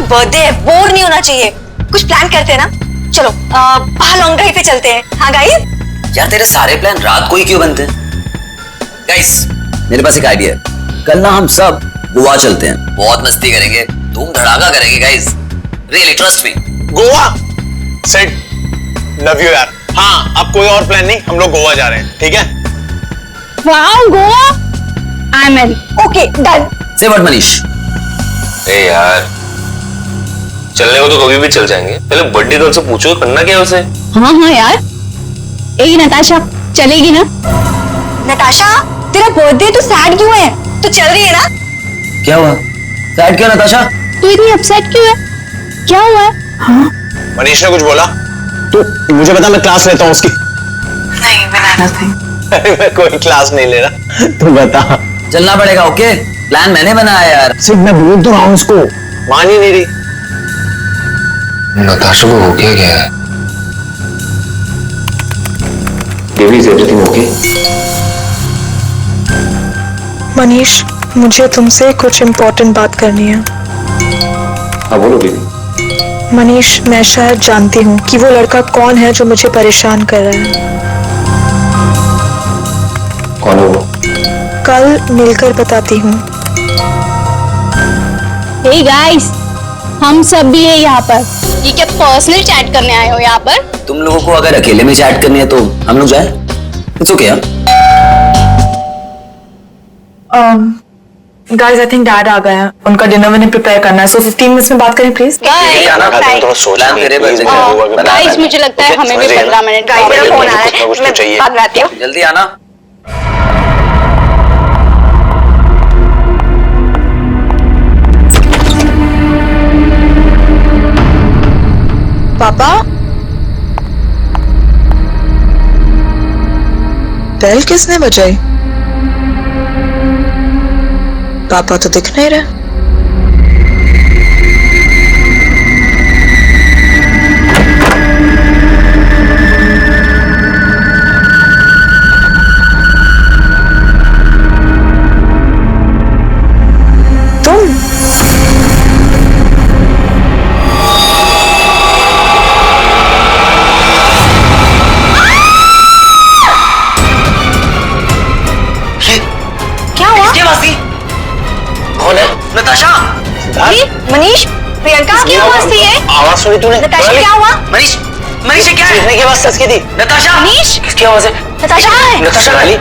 Birthday है, bore नहीं होना चाहिए। कुछ प्लान करते हैं ना, चलो बाहर लॉन्ग ड्राइव पे चलते हैं। हाँ गाइस? यार तेरे सारे प्लान रात को ही क्यों बनते हैं? गाइस मेरे पास एक आइडिया है, कल ना हम सब गोवा चलते हैं, बहुत मस्ती करेंगे, धूम धड़ाका करेंगे guys, really trust me. Goa set, love you यार। हाँ अब कोई और प्लान नहीं, हम लोग गोवा जा रहे हैं, ठीक है? Wow Goa, I am in. Okay done. से व्हाट मनीष? ए यार चलने को तो कभी भी चल जाएंगे, पहले बर्थडे गर्ल से पूछो करना क्या है उसे। हाँ हाँ यार, ए नताशा चलेगी ना? नताशा तेरा बर्थडे तो सैड क्यों है? तो चल रही है ना? क्या हुआ? सैड क्यों नताशा? तू इतनी अपसेट क्यों है? क्या हुआ है? हाँ? मनीष ने कुछ बोला? तो मुझे बता, मैं क्लास लेता हूँ उसकी। नहीं मैंने मैं कोई क्लास नहीं ले रहा, तू बता। चलना पड़ेगा। ओके प्लान मैंने बनाया यार। सिर्फ मैं बोल तो रहा हूँ उसको, मान ही नहीं रही। नताशा को हो क्या है? Baby is everything okay? Manish मुझे तुमसे कुछ इम्पोर्टेंट बात करनी है। हाँ बोलो बेबी। मनीष मैं शायद जानती हूँ कि वो लड़का कौन है जो मुझे परेशान कर रहा है। कौन है वो? कल मिलकर बताती हूँ। हे गाइस, हम सब भी है यहाँ पर। ये क्या पर्सनल चैट करने आए हो यहाँ पर? तुम लोगों को अगर अकेले में चैट करनी है तो हम लोग जाए। इट्स ओके यार। गाइस आई थिंक डैड आ गए हैं, उनका डिनर मैंने प्रिपेयर करना है, सो 15 मिनट्स में बात करें प्लीज। गाइस मुझे लगता है हमें भी 15 मिनट। गाइस मेरा फोन आ रहा है, मैं बाद में आती हूँ। जल्दी आना। पापा बेल किसने बजाई? पापा तो दिख नहीं रहे। तुम? क्या हुआ? किसकी आवाज थी? कौन है? नताशा। मनीष, प्रियंका की आवाज थी ये? आवाज सुनी तूने? नताशा क्या हुआ? मनीष, मनीष ये क्या है? की आवाज सच की थी। नताशा। मनीष? किसकी आवाज है? नताशा है? नताशा गाली?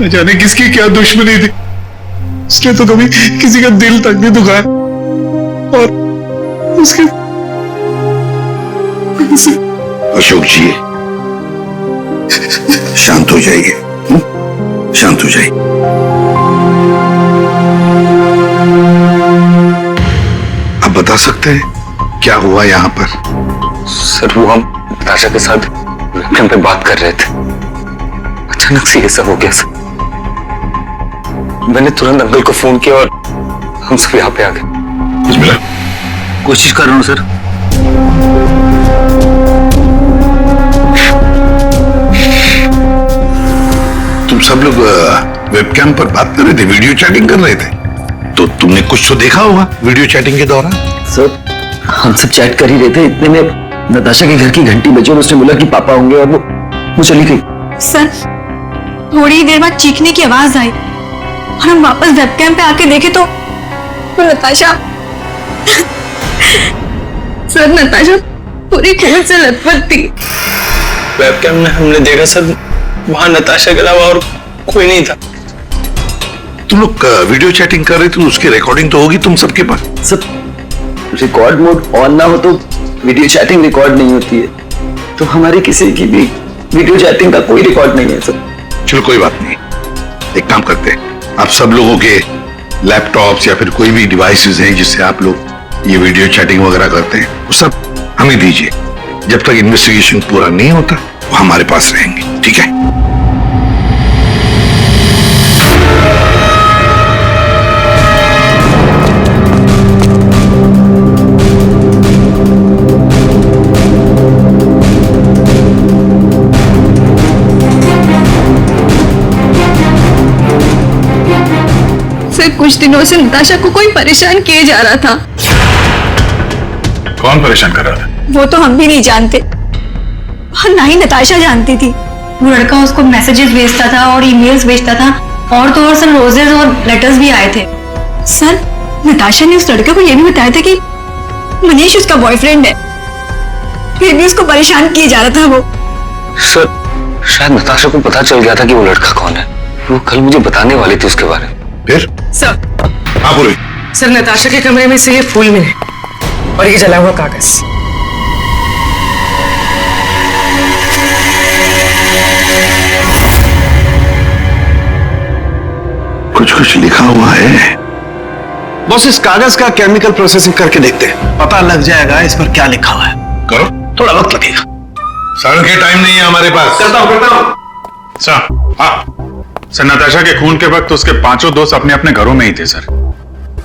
न जाने किसकी क्या दुश्मनी थी, उसने तो कभी किसी का दिल तक नहीं दुखाया और उसके अशोक जी शांत हो जाइए, शांत हो जाइए। आप बता सकते हैं क्या हुआ यहाँ पर? सर वो हम नताशा के साथ वेबकैम पे बात कर रहे थे, अचानक से ये सब हो गया सर। मैंने तुरंत अंकल को फोन किया और हम सब यहाँ पे आ गए। बिस्मिल्लाह। कोशिश कर रहा हूँ सर। तुम सब लोग वेबकैम पर बात कर रहे थे, वीडियो चैटिंग कर रहे थे, तो तुमने कुछ तो देखा होगा वीडियो चैटिंग के दौरान। सर हम सब चैट कर ही रहे थे, इतने में नताशा के घर की घंटी बजी और उसने बोला कि पापा होंगे और वो चली गई। सर थोड़ी देर बाद चीखने की आवाज आई और हम वापस वेबकैम पे आके देखे तो नताशा सर नताशा पूरी खून से लथपथ थी। वेबकैम में हमने देखा सर, वहां नताशा के अलावा और कोई नहीं था। तुम लोग वीडियो चैटिंग कर रहे थे, उसकी रिकॉर्डिंग तो होगी तुम सबके पास। सब रिकॉर्ड मोड ऑन ना हो तो वीडियो चैटिंग रिकॉर्ड नहीं होती है, तो हमारी किसी की भी वीडियो चैटिंग का कोई रिकॉर्ड नहीं है सर। चलो कोई बात नहीं, एक काम करते हैं, आप सब लोगों के लैपटॉप्स या फिर कोई भी डिवाइसेस हैं जिससे आप लोग ये वीडियो चैटिंग वगैरह करते हैं, वो सब हमें दीजिए। जब तक इन्वेस्टिगेशन पूरा नहीं होता वो हमारे पास रहेंगे, ठीक है? सर कुछ दिनों से नताशा को कोई परेशान किए जा रहा था। कौन परेशान कर रहा था? वो तो हम भी नहीं जानते और ना ही नताशा जानती थी। वो लड़का उसको मैसेजेस भेजता था और ईमेल्स भेजता था और तो और सर रोजेस और लेटर्स भी आए थे। सर नताशा ने उस लड़के को ये भी बताया था कि मनीष उसका बॉयफ्रेंड है, फिर भी उसको परेशान किए जा रहा था वो। सर शायद नताशा को पता चल गया था कि वो लड़का कौन है। वो कल मुझे बताने वाली थी उसके बारे में। फिर? सर, हाँ बोलो। सर नताशा के कमरे में से ये फूल मिले और ये जला हुआ कागज। कुछ कुछ लिखा हुआ है। बॉस इस कागज का केमिकल प्रोसेसिंग करके देखते हैं, पता लग जाएगा इस पर क्या लिखा हुआ है। करो। थोड़ा वक्त लगेगा सर, के टाइम नहीं है हमारे पास। करता हूं। सर, हाँ सर, नताशा के खून के वक्त उसके पांचों दोस्त अपने अपने घरों में ही थे सर,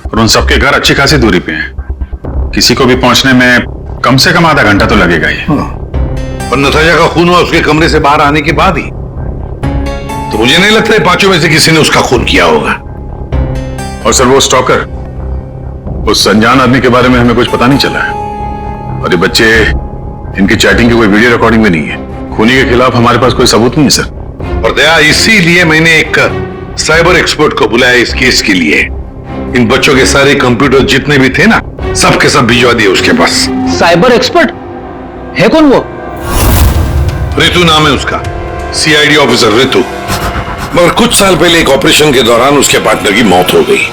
और उन सबके घर अच्छी खासी दूरी पे हैं। किसी को भी पहुंचने में कम से कम आधा घंटा तो लगेगा ही। और नताशा का खून हुआ उसके कमरे से बाहर आने के बाद ही, तो मुझे नहीं लगता है पांचों में से किसी ने उसका खून किया होगा। और सर वो स्टॉकर, उस अनजान आदमी के बारे में हमें कुछ पता नहीं चला है, और ये बच्चे, इनकी चैटिंग की कोई वीडियो रिकॉर्डिंग भी नहीं है। खूनी के खिलाफ हमारे पास कोई सबूत नहीं है सर। और दया, इसीलिए मैंने एक साइबर एक्सपर्ट को बुलाया इस केस के लिए। इन बच्चों के सारे कंप्यूटर जितने भी थे ना, सब के सब भिजवा दिए उसके पास। साइबर एक्सपर्ट है कौन वो? ऋतु नाम है उसका, सीआईडी ऑफिसर ऋतु। मगर कुछ साल पहले एक ऑपरेशन के दौरान उसके पार्टनर की मौत हो गई।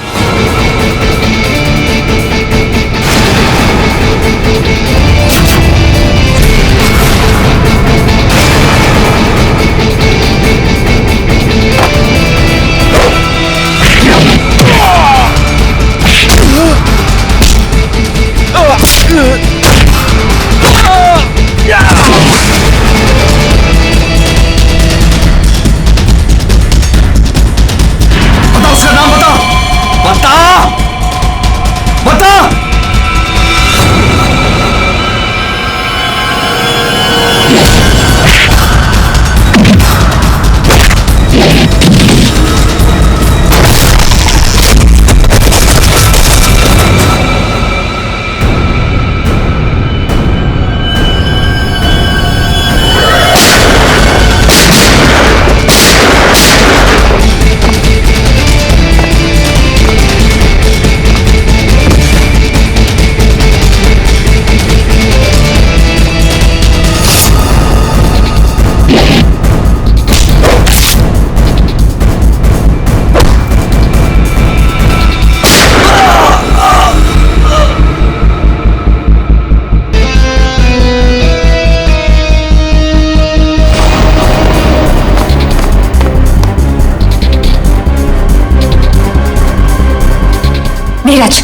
धीरज,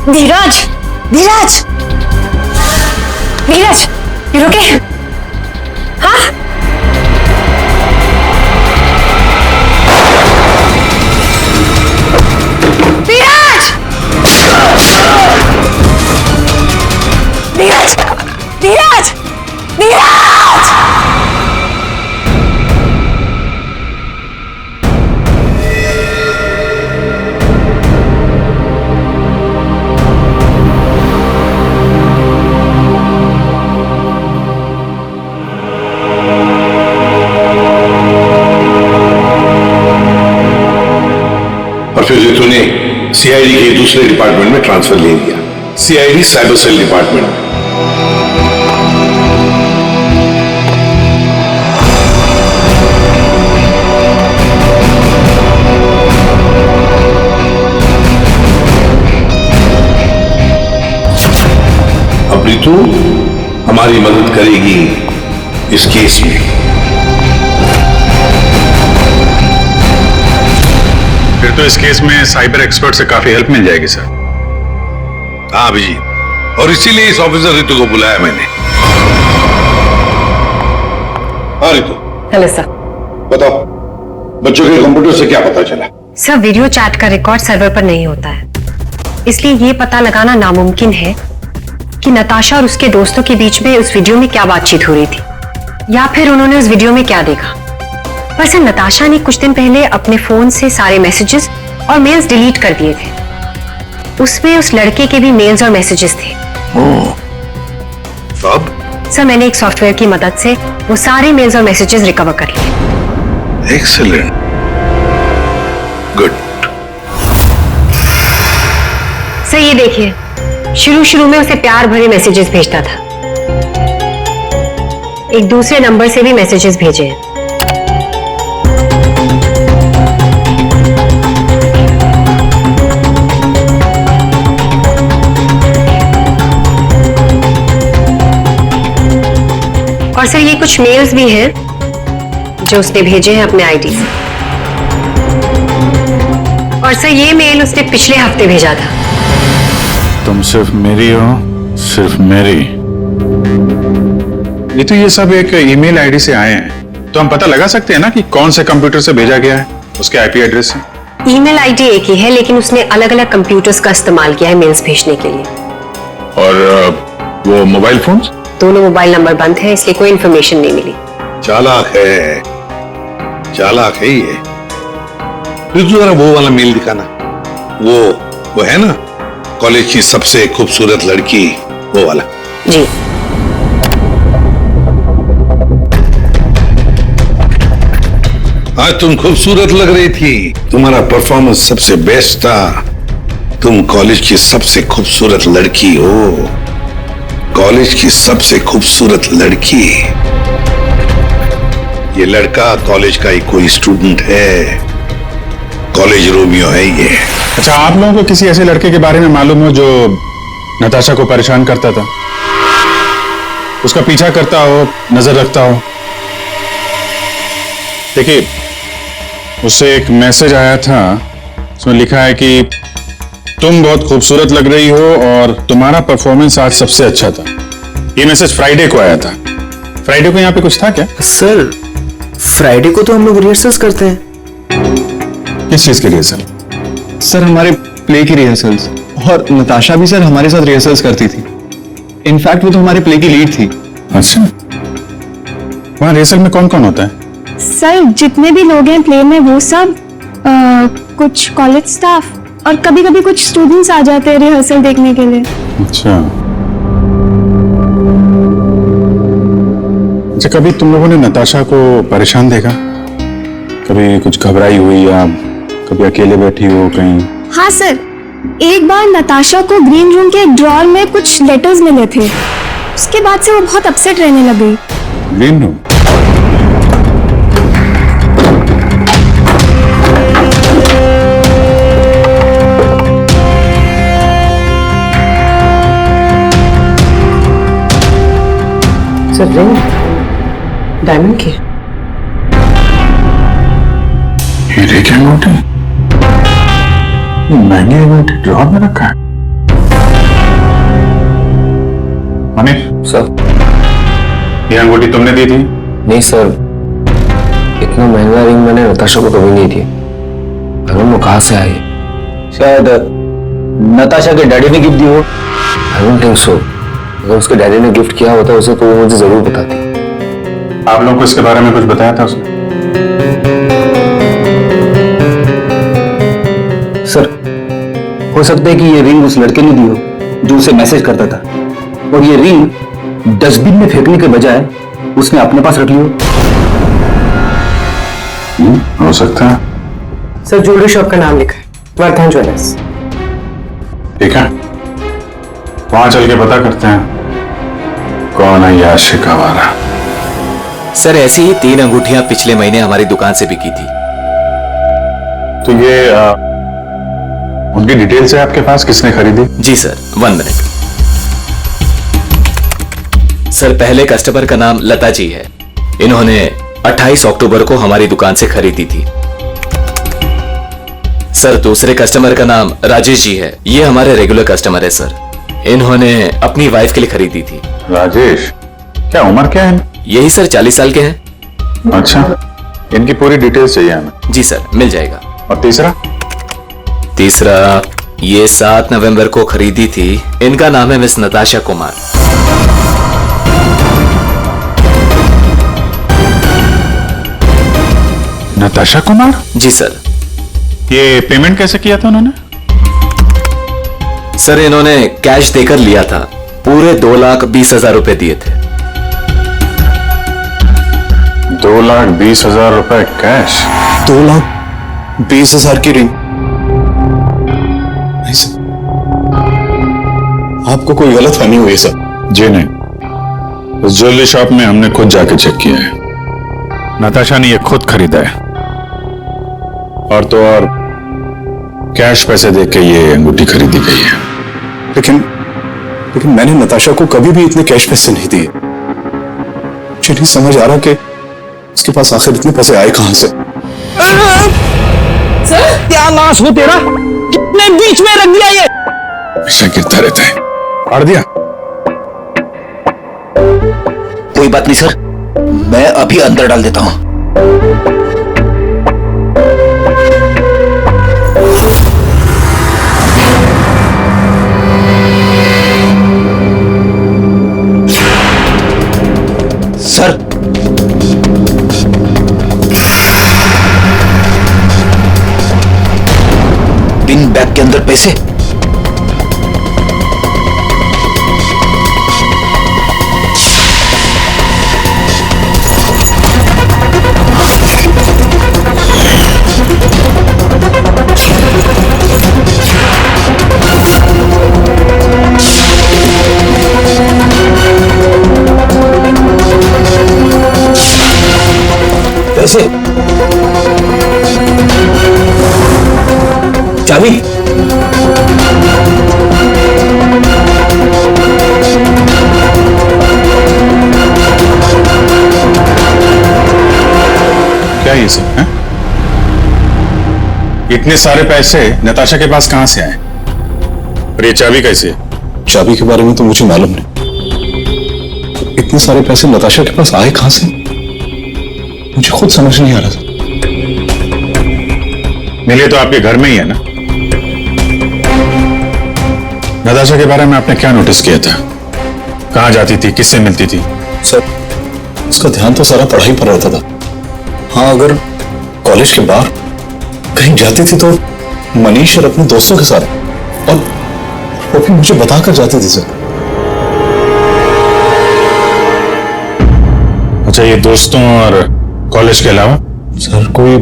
धीरज, धीरज, धीरज, you okay? हाँ? धीरज! धीरज! धीरज! धीरज! फिर ऋतु ने सीआईडी के दूसरे डिपार्टमेंट में ट्रांसफर ले लिया, सीआईडी साइबर सेल डिपार्टमेंट। अब ऋतु हमारी मदद करेगी इस केस में। फिर तो इस केस में साइबर एक्सपर्ट से काफी हेल्प मिल जाएगी सर। हाँ अभिजीत, और इसीलिए इस ऑफिसर रितु को बुलाया मैंने। हाँ रितु, हेलो सर। बताओ, बच्चों के कंप्यूटर से क्या पता चला? सर, वीडियो चैट का रिकॉर्ड सर्वर पर नहीं होता है, इसलिए ये पता लगाना नामुमकिन है कि नताशा और उसके दोस्तों के बीच में उस वीडियो में क्या बातचीत हो रही थी या फिर उन्होंने उस वीडियो में क्या देखा। पर सर, नताशा ने कुछ दिन पहले अपने फोन से सारे मैसेजेस और मेल्स डिलीट कर दिए थे। उसमें उस लड़के के भी मेल्स और मैसेजेस थे। अब? सर, मैंने एक सॉफ्टवेयर की मदद से वो सारे मेल्स और मैसेजेस रिकवर कर लिए। Excellent, good. सर ये देखिए, शुरू में उसे प्यार भरे मैसेजेस भेजता था। एक दूसरे नंबर से भी मैसेजेस भेजे हैं। और सर ये कुछ मेल्स भी हैं जो उसने भेजे हैं अपने आईडी से। और सर ये मेल उसने पिछले हफ्ते भेजा था। तुम सिर्फ मेरी हो, सिर्फ मेरी। ये तो ये सब एक ईमेल आईडी से आए हैं, तो हम पता लगा सकते हैं ना कि कौन से कंप्यूटर से भेजा गया है, उसके आईपी एड्रेस से। ईमेल आईडी एक ही है, लेकिन उसने अलग अलग कंप्यूटर्स का इस्तेमाल किया है मेल्स भेजने के लिए। और वो मोबाइल फोन्स? दोनों मोबाइल नंबर बंद है, इसलिए कोई इंफॉर्मेशन नहीं मिली। चालाक है, चालाक है ये। रितु जरा वो वाला मेल दिखाना। वो है ना, कॉलेज की सबसे खूबसूरत लड़की, वो वाला। जी। आज तुम खूबसूरत लग रही थी, तुम्हारा परफॉर्मेंस सबसे बेस्ट था। तुम कॉलेज की सबसे खूबसूरत लड़की हो, कॉलेज की सबसे खूबसूरत लड़की। ये लड़का कॉलेज का ही कोई स्टूडेंट है, कॉलेज रोमियो है ये। अच्छा, आप लोगों को किसी ऐसे लड़के के बारे में मालूम हो जो नताशा को परेशान करता था, उसका पीछा करता हो, नजर रखता हो? देखिए, उससे एक मैसेज आया था, उसमें लिखा है कि तुम बहुत खूबसूरत लग रही हो और तुम्हारा परफॉर्मेंस आज सबसे अच्छा था। ये मैसेज फ्राइडे को आया था। फ्राइडे को यहाँ पे कुछ था क्या? सर, फ्राइडे को तो हम लोग रिहर्सल्स करते हैं। किस चीज की रिहर्सल? सर, हमारे प्ले की रिहर्सल्स। और नताशा भी सर हमारे साथ रिहर्सल्स करती थी। इनफैक्ट वो तो हमारे प्ले की लीड थी। अच्छा, वहाँ रिहर्सल में कौन कौन होता है? सर, जितने भी लोग हैं प्ले में वो सब, कुछ कॉलेज स्टाफ और कभी कभी कुछ स्टूडेंट्स आ जाते हैं रिहर्सल देखने के लिए। अच्छा, कभी तुम लोगों ने नताशा को परेशान देखा? कभी कुछ घबराई हुई या कभी अकेले बैठी हो कहीं? हाँ सर, एक बार नताशा को ग्रीन रूम के एक ड्रॉअर में कुछ लेटर्स मिले थे। उसके बाद से वो बहुत अपसेट रहने लगी। Green room? Sir, ring diamond की। हीरे की अंगूठी महंगी अंगूठी ड्रॉअर में रखा है। मनीष सर, ये अंगूठी तुमने दी थी? नहीं सर, इतना महंगा रिंग मैंने नताशा को कभी नहीं दी। मालूम वो कहाँ से आई? शायद नताशा के डैडी ने गिफ्ट दी हो। I don't think so. अगर उसके डैडी ने गिफ्ट किया होता उसे, तो वो मुझे जरूर बताती। आप लोगों को इसके बारे में कुछ बताया था उसने? सर, हो सकता है कि ये रिंग उस लड़के ने दी हो जो उसे मैसेज करता था, और ये रिंग डस्टबिन में फेंकने के बजाय उसने अपने पास रख ली हो सकता है। सर, ज्वेलरी शॉप का नाम लिखा है, वर्धन ज्वेलर्स। ठीक है, वहां चल के पता करते हैं कौन है ये आशिक आवारा। सर, ऐसी ही 3 अंगूठियां पिछले महीने हमारी दुकान से बिकी थी। तो ये उनकी डिटेल्स है आपके पास, किसने खरीदी? जी सर, 1 मिनट। सर, पहले कस्टमर का नाम लता जी है। इन्होंने 28 अक्टूबर को हमारी दुकान से खरीदी थी। सर दूसरे कस्टमर का नाम राजेश जी है, ये हमारे रेगुलर कस्टमर है सर। इन्होंने अपनी वाइफ के लिए खरीदी थी। राजेश, क्या उम्र क्या है? यही सर 40 साल के हैं। अच्छा, इनकी पूरी डिटेल्स चाहिए हमें। जी सर, मिल जाएगा। और तीसरा? तीसरा ये 7 नवंबर को खरीदी थी। इनका नाम है मिस नताशा कुमार। नताशा कुमार? जी सर। ये पेमेंट कैसे किया था उन्होंने? सर इन्होंने कैश देकर लिया था, पूरे 2,20,000 रुपए दिए थे। 2,20,000 रुपए कैश? 2,20,000 की रिंग? नहीं सर, आपको कोई गलत फहमी हुई है सर। जी नहीं, उस ज्वेलरी शॉप में हमने खुद जाके चेक किया है। नताशा ने ये खुद खरीदा है, और तो और कैश पैसे देके ये अंगूठी खरीदी गई है। लेकिन मैंने नताशा को कभी भी इतने कैश पैसे नहीं दिए। मुझे नहीं समझ आ रहा कि उसके पास आखिर इतने पैसे आए कहां से। सर क्या नाश हो तेरा, कितने बीच में रख दिया ये? हमेशा गिरता रहता है। फाड़ दिया? कोई बात नहीं सर, मैं अभी अंदर डाल देता हूं। सर पिन बैग के अंदर पैसे? पैसे? चाबी? क्या ये सब है? इतने सारे पैसे नताशा के पास कहां से आए? और ये चाबी कैसे? चाबी के बारे में तो मुझे मालूम नहीं। इतने सारे पैसे नताशा के पास आए कहां से, मुझे खुद समझ नहीं आ रहा था। मिले तो आपके घर में ही है ना? नताशा के बारे में आपने क्या नोटिस किया था? कहां जाती थी, किससे मिलती थी? सर उसका ध्यान तो सारा पढ़ाई पर रहता था। हाँ, अगर कॉलेज के बाहर कहीं जाती थी तो मनीष और अपने दोस्तों के साथ, और वो भी मुझे बताकर जाती थी सर। अच्छा, ये दोस्तों और कॉलेज के अलावा? सर कोई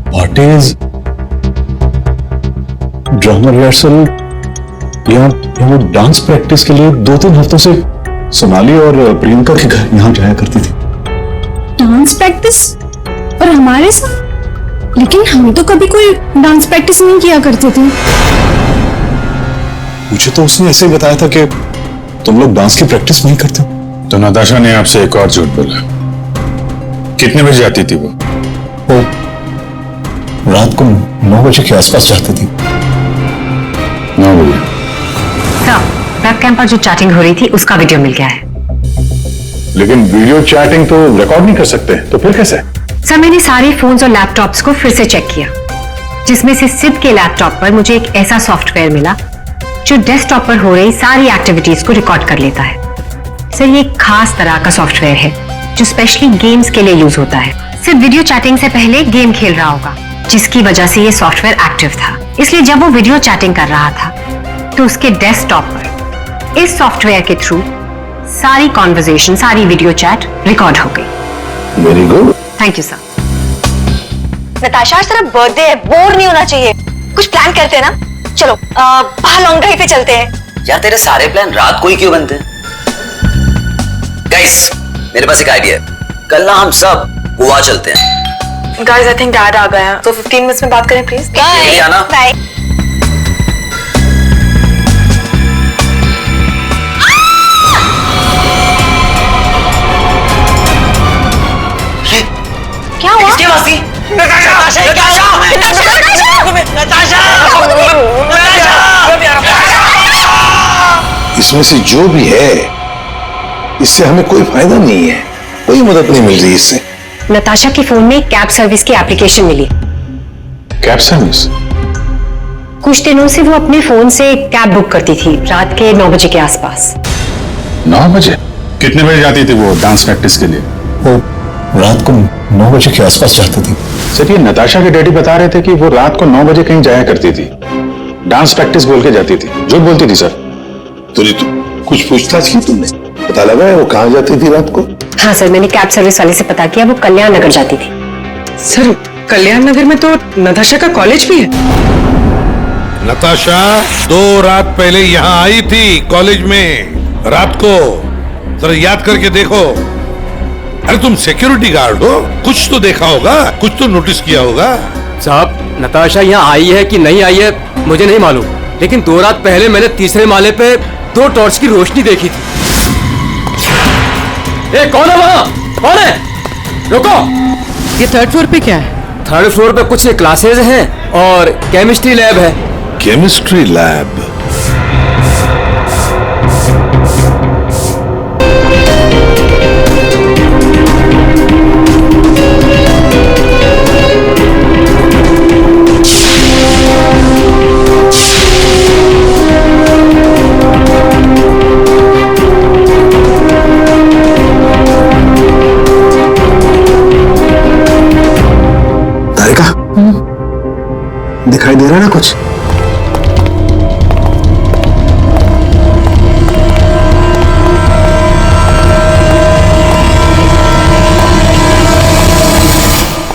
पार्टीज, ड्रामा रिहर्सल या वो डांस प्रैक्टिस के लिए 2-3 हफ्तों से सोनाली और प्रियंका के घर यहां जाया करती थी। Dance practice? और हमारे साथ? लेकिन हम तो कभी कोई डांस प्रैक्टिस नहीं किया करते थे। मुझे तो उसने ऐसे ही बताया था कि तुम लोग डांस की प्रैक्टिस नहीं करते। तो नताशा ने आपसे एक और झूठ बोला। कितने बजे आती थी वो रात को 9 बजे के आसपास जाती थी। 9 बजे? वेब कैम पर जो चैटिंग हो रही थी उसका वीडियो मिल गया है। लेकिन वीडियो चैटिंग तो रिकॉर्ड नहीं कर सकते, तो फिर कैसे? सर मैंने सारे फोन्स और लैपटॉप्स को फिर से चेक किया, जिसमें से सिद्ध के लैपटॉप पर मुझे एक ऐसा सॉफ्टवेयर मिला जो डेस्कटॉप पर हो रही सारी एक्टिविटीज को रिकॉर्ड कर लेता है। सर ये एक खास तरह का सॉफ्टवेयर है जो स्पेशली गेम्स के लिए यूज होता है। सिर्फ वीडियो चैटिंग से पहले गेम खेल रहा होगा, जिसकी वजह से ये सॉफ्टवेयर एक्टिव था। इसलिए जब वो वीडियो चैटिंग कर रहा था तो उसके डेस्कटॉप पर इस सॉफ्टवेयर के थ्रू सारी कॉन्वर्सेशन, सारी वीडियो चैट रिकॉर्ड हो गई। Very good, thank you sir. Natasha आज तेरा बर्थडे है, बोर नहीं होना चाहिए। कुछ प्लान करते हैं ना? चलो बाहर लॉन्ग ड्राइव पे चलते हैं। यार तेरे सारे प्लान रात को ही क्यों बनते हैं? गाइस, मेरे पास एक आइडिया है। कल ना हम सब गोवा चलते हैं। गाइस आई थिंक डैड आ गए हैं, तो 15 मिनट्स में बात करें प्लीज। बाय आना। बाय। क्या हुआ? किसकी आवाज थी? नताशा! नताशा! नताशा! इसमें से जो भी है इससे हमें कोई फायदा नहीं है, कोई मदद नहीं मिल रही इससे। नताशा के फोन में कैब सर्विस की एप्लीकेशन मिली। Cab service? कुछ दिनों से वो अपने फोन से कैब बुक करती थी रात के 9 बजे के आसपास। 9 बजे? कितने बजे जाती थी वो डांस प्रैक्टिस के लिए? वो रात को 9 बजे के आसपास जाती थी। सर, ये नताशा के डैडी बता रहे थे कि वो रात को 9 बजे कहीं जाया करती थी, डांस प्रैक्टिस बोल के जाती थी। झूठ बोलती थी सर? तो कुछ पूछताछ की तुमने? पता लगा है वो कहाँ जाती थी रात को? हाँ सर, मैंने कैब सर्विस वाले से पता किया, वो कल्याण नगर जाती थी। सर, कल्याण नगर में तो नताशा का कॉलेज भी है। नताशा 2 रात पहले यहाँ आई थी कॉलेज में रात को, जरा याद करके देखो। अरे तुम सिक्योरिटी गार्ड हो, कुछ तो देखा होगा, कुछ तो नोटिस किया होगा। साहब, नताशा यहाँ आई है कि नहीं आई है मुझे नहीं मालूम, लेकिन 2 रात पहले मैंने तीसरे माले पे 2 टॉर्च की रोशनी देखी थी। ए, कौन है वहाँ? कौन है? रुको। ये 3rd फ्लोर पे क्या है? 3rd फ्लोर पे कुछ क्लासेज हैं और केमिस्ट्री लैब है। Chemistry lab? दिखाई दे रहा है ना कुछ?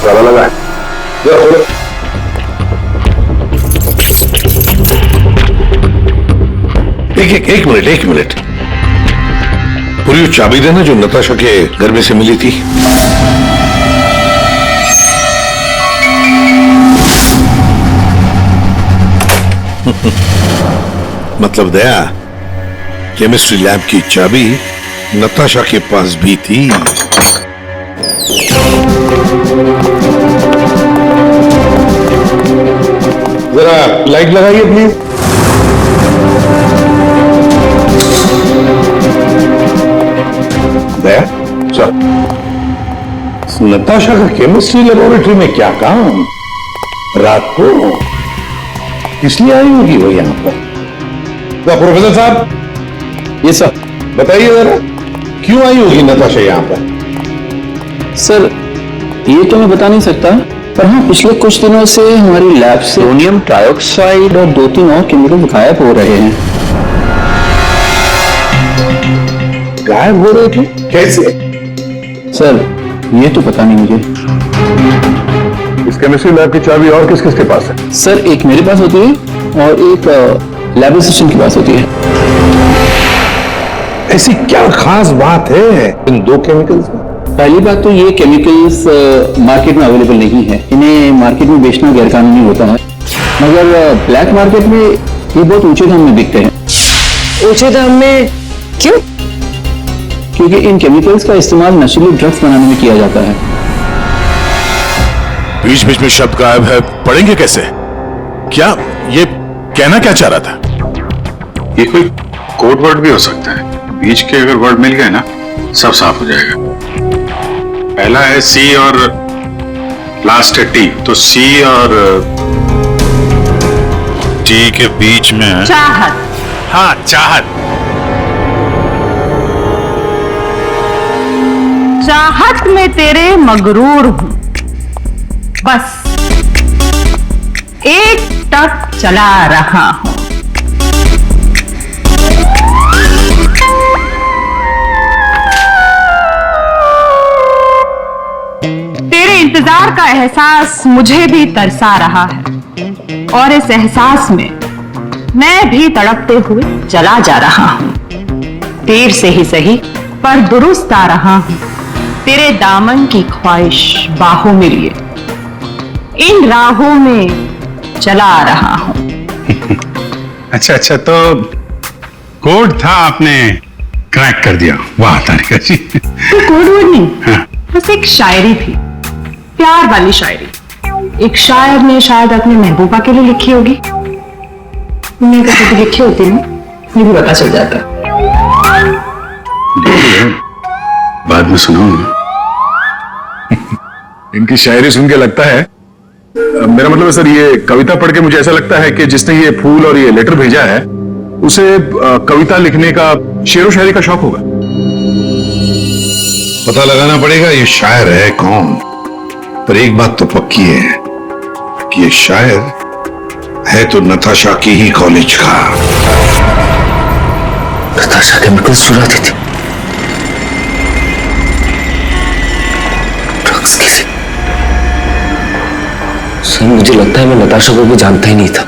ताला लगा है। एक मिनट पूरी वो चाबी देना जो नताशा के घर में से मिली थी। मतलब दया, केमिस्ट्री लैब की चाबी नताशा के पास भी थी। जरा लाइट लगाइए प्लीज। दया सर, नताशा का केमिस्ट्री लेबोरेटरी में क्या काम? रात को इसलिए आई होगी वो यहाँ पर। तो प्रोफेसर साहब, ये सब बताइए जरा, क्यों आई होगी नताशा यहाँ पर? सर, ये तो मैं बता नहीं सकता, पर हाँ पिछले कुछ दिनों से हमारी लैब से सोडियम ट्राइऑक्साइड और 2-3 और केमिकल गायब हो रहे हैं। गायब हो रहे थे? कैसे? सर, ये तो पता नहीं मुझे। इस केमिस्ट्री लैब की चाबी और किस किस के पास है? सर, एक मेरे पास होती है और एक लैब असिस्टेंट के पास होती है। ऐसी क्या खास बात है इन 2 केमिकल्स में? पहली बात तो ये केमिकल्स मार्केट में अवेलेबल नहीं है, इन्हें मार्केट में बेचना गैरकानूनी होता है, मगर ब्लैक मार्केट में ये बहुत ऊंचे दाम में बिकते हैं। ऊंचे दाम में क्यों? क्योंकि इन केमिकल्स का इस्तेमाल नशीली ड्रग्स बनाने में किया जाता है। बीच बीच में शब्द गायब है, पढ़ेंगे कैसे? क्या ये कहना क्या चाह रहा था? ये कोई कोड वर्ड भी हो सकता है, बीच के अगर वर्ड मिल गए ना सब साफ हो जाएगा। पहला है सी और लास्ट है टी, तो सी और टी के बीच में है चाहत। हाँ, चाहत। चाहत में तेरे मगरूर हूं, बस एक टक चला रहा हूं। तेरे इंतजार का एहसास मुझे भी तरसा रहा है और इस एहसास में मैं भी तड़पते हुए चला जा रहा हूं। देर से ही सही पर दुरुस्त आ रहा हूं, तेरे दामन की ख्वाहिश बाहों में लिए इन राहों में चला आ रहा हूं। अच्छा, तो कोड था, आपने क्रैक कर दिया। वाह तारिका जी। तो कोड वर्ड नहीं, हाँ। बस एक शायरी थी, प्यार वाली शायरी। एक शायर ने शायद अपने महबूबा के लिए लिखी होगी, उन्हें कभी लिखी होती ना, ये भी पता चल जाता। है, बाद में सुनाऊंगा। इनकी शायरी सुन के लगता है, मेरा मतलब है सर, ये कविता पढ़ के मुझे ऐसा लगता है कि जिसने ये फूल और ये लेटर भेजा है उसे कविता लिखने का, शेरो शायरी का शौक होगा। पता लगाना पड़ेगा ये शायर है कौन, पर एक बात तो पक्की है कि ये शायर है तो नताशा की ही कॉलेज का। नताशा केमिकल चुराती थी ड्रग्स के लिए। सर मुझे लगता है मैं नताशा को भी जानता ही नहीं था।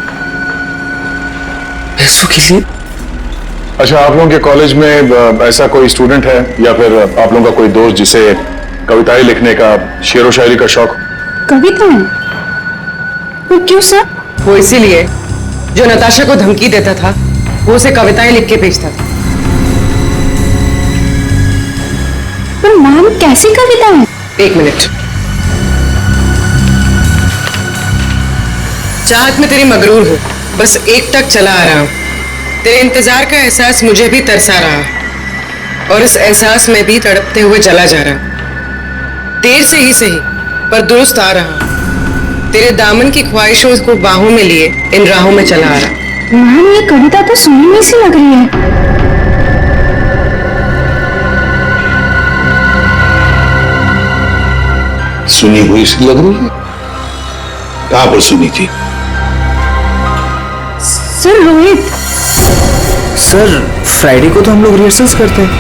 पैसों के लिए। अच्छा, आप लोगों के कॉलेज में ऐसा कोई स्टूडेंट है या फिर आप लोगों का कोई दोस्त जिसे कविताएं लिखने का, शेरो शायरी का शौक? कविताएं? वो क्यों सर? वो इसीलिए जो नताशा को धमकी देता था वो उसे कविताएं लिख के भेजता था। पर मैम कैसी कविताएं? एक मिनट। चाहत में तेरी मगरूर हूं, बस एक तक चला आ रहा हूं। तेरे इंतजार का एहसास मुझे भी तरसा रहा और इस एहसास में भी तड़पते हुए चला जा रहा। देर से ही सही पर दुरुस्त आ रहा। तेरे दामन की ख्वाहिशों को बाहों में लिए इन राहों में चला आ रहा। मैम ये कविता तो सुनी हुई सी लग रही है। सुनी हुई सी लग रही है? कहां पर सुनी थी? सर रोहित। सर फ्राइडे को तो हम लोग रिहर्सल्स करते हैं।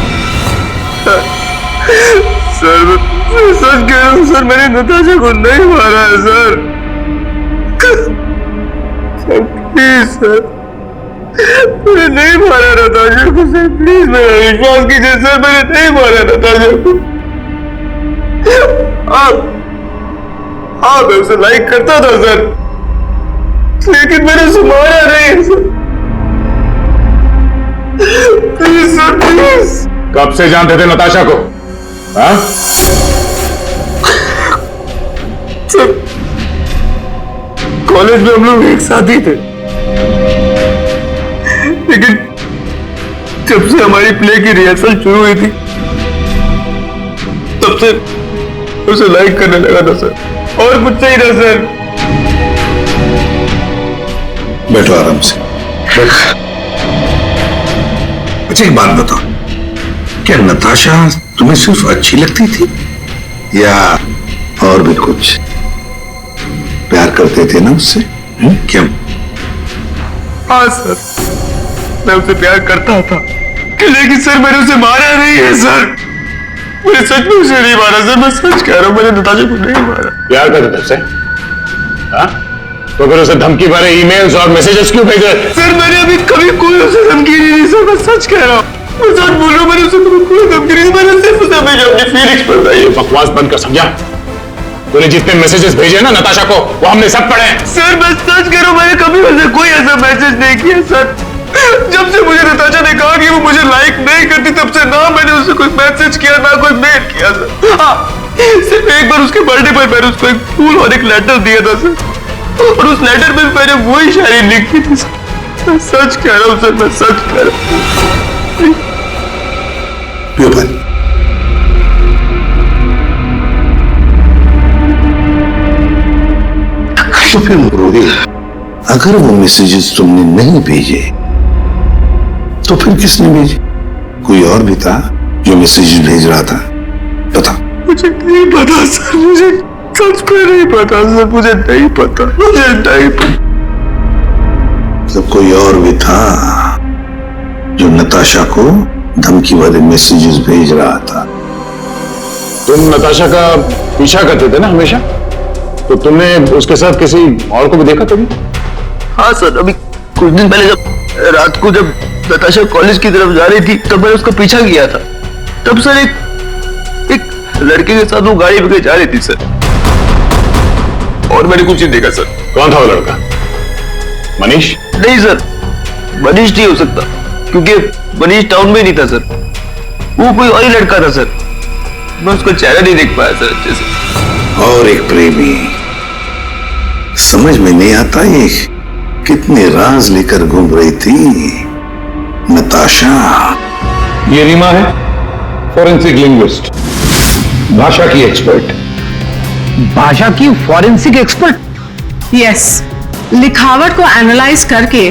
सर सच कह रहा हूं सर, मैंने नताशा को नहीं मारा है सर। प्लीज सर, मैंने नहीं मारा नताशा को सर, प्लीज मेरा विश्वास कीजिए सर, मैंने नहीं मारा नताशा को। मैं उसे लाइक करता था सर, लेकिन मैंने उसे मारा नहीं सर। Please sir, please. कब से जानते थे नताशा को? हाँ? सर कॉलेज में हम लोग एक साथ ही थे, लेकिन जब से हमारी प्ले की रिहर्सल शुरू हुई थी तब से उसे लाइक करने लगा था सर, और कुछ नहीं था सर। बैठो आराम से। अच्छा एक बात बताओ, क्या नताशा तुम्हें सिर्फ अच्छी लगती थी या और भी कुछ? प्यार करते थे ना उससे? क्यों? हाँ सर, मैं उसे प्यार करता था, लेकिन सर मैंने उसे मारा नहीं है सर। मैंने सच में उसे नहीं मारा सर, मैं सच कह रहा हूँ, मैंने नताशा को नहीं मारा। प्यार करते थे उससे? हाँ? तो फिर उसे धमकी भरे ईमेल्स और मैसेजेस क्यों भेजे? सर मैंने अभी कभी कोई उसे धमकी नहीं दी सर, मैं सच कह रहा हूँ, मैं सच बोल रहा हूँ, मैंने उसे कभी कोई धमकी नहीं दी, मैंने सिर्फ उसे भेजा अपनी फीलिंग्स पर। ये बकवास बंद कर, समझा? तूने जितने मैसेजेस भेजे ना नताशा को, वो हमने सब पढ़े। सर मैं सच कह रहा हूँ, मैंने कभी उसे कोई ऐसा मैसेज नहीं किया सर। जब से मुझे नताशा ने कहा कि वो मुझे लाइक नहीं करती, तब से ना मैंने उसे कोई मैसेज किया ना कोई मेल किया सर। हाँ, सिर्फ एक बार उसके बर्थडे पर मैंने उसको एक फूल और एक लेटर दिया था सर, और उस लेटर में मैंने वही शायरी लिखी थी सर। मैं सच कह रहा हूँ सर, मैं सच कह रहा हूँ। पियो पानी। तो फिर रोहित, अगर वो मैसेजेस तुमने नहीं भेजे तो फिर किसने भेजे? कोई और भी था जो मैसेजेस भेज रहा था? बता। मुझे नहीं पता सर, मुझे सच में नहीं पता सर, मुझे नहीं पता, मुझे नहीं पता। तो कोई और भी था जो नताशा को धमकी भरे मैसेजेस भेज रहा था? तुम नताशा का पीछा करते थे ना हमेशा, तो तुमने उसके साथ किसी और को भी देखा कभी? हाँ सर, अभी कुछ दिन पहले जब रात को जब नताशा कॉलेज की तरफ जा रही थी तब मैंने उसका पीछा किया था। तब सर एक लड़के के साथ वो गाड़ी पे जा रही थी सर, और मैंने कुछ नहीं देखा सर। कौन था वो लड़का? मनीष? नहीं सर, मनीष नहीं हो सकता, क्योंकि मनीष टाउन में नहीं था सर, वो कोई और ही लड़का था सर। मैं उसका चेहरा नहीं देख पाया सर अच्छे से। और एक प्रेमी, समझ में नहीं आता ये कितने राज लेकर घूम रही थी नताशा। ये रीमा है, फॉरेंसिक लिंग्विस्ट, भाषा की एक्सपर्ट। भाषा की फॉरेंसिक एक्सपर्ट? यस, लिखावट को एनालाइज करके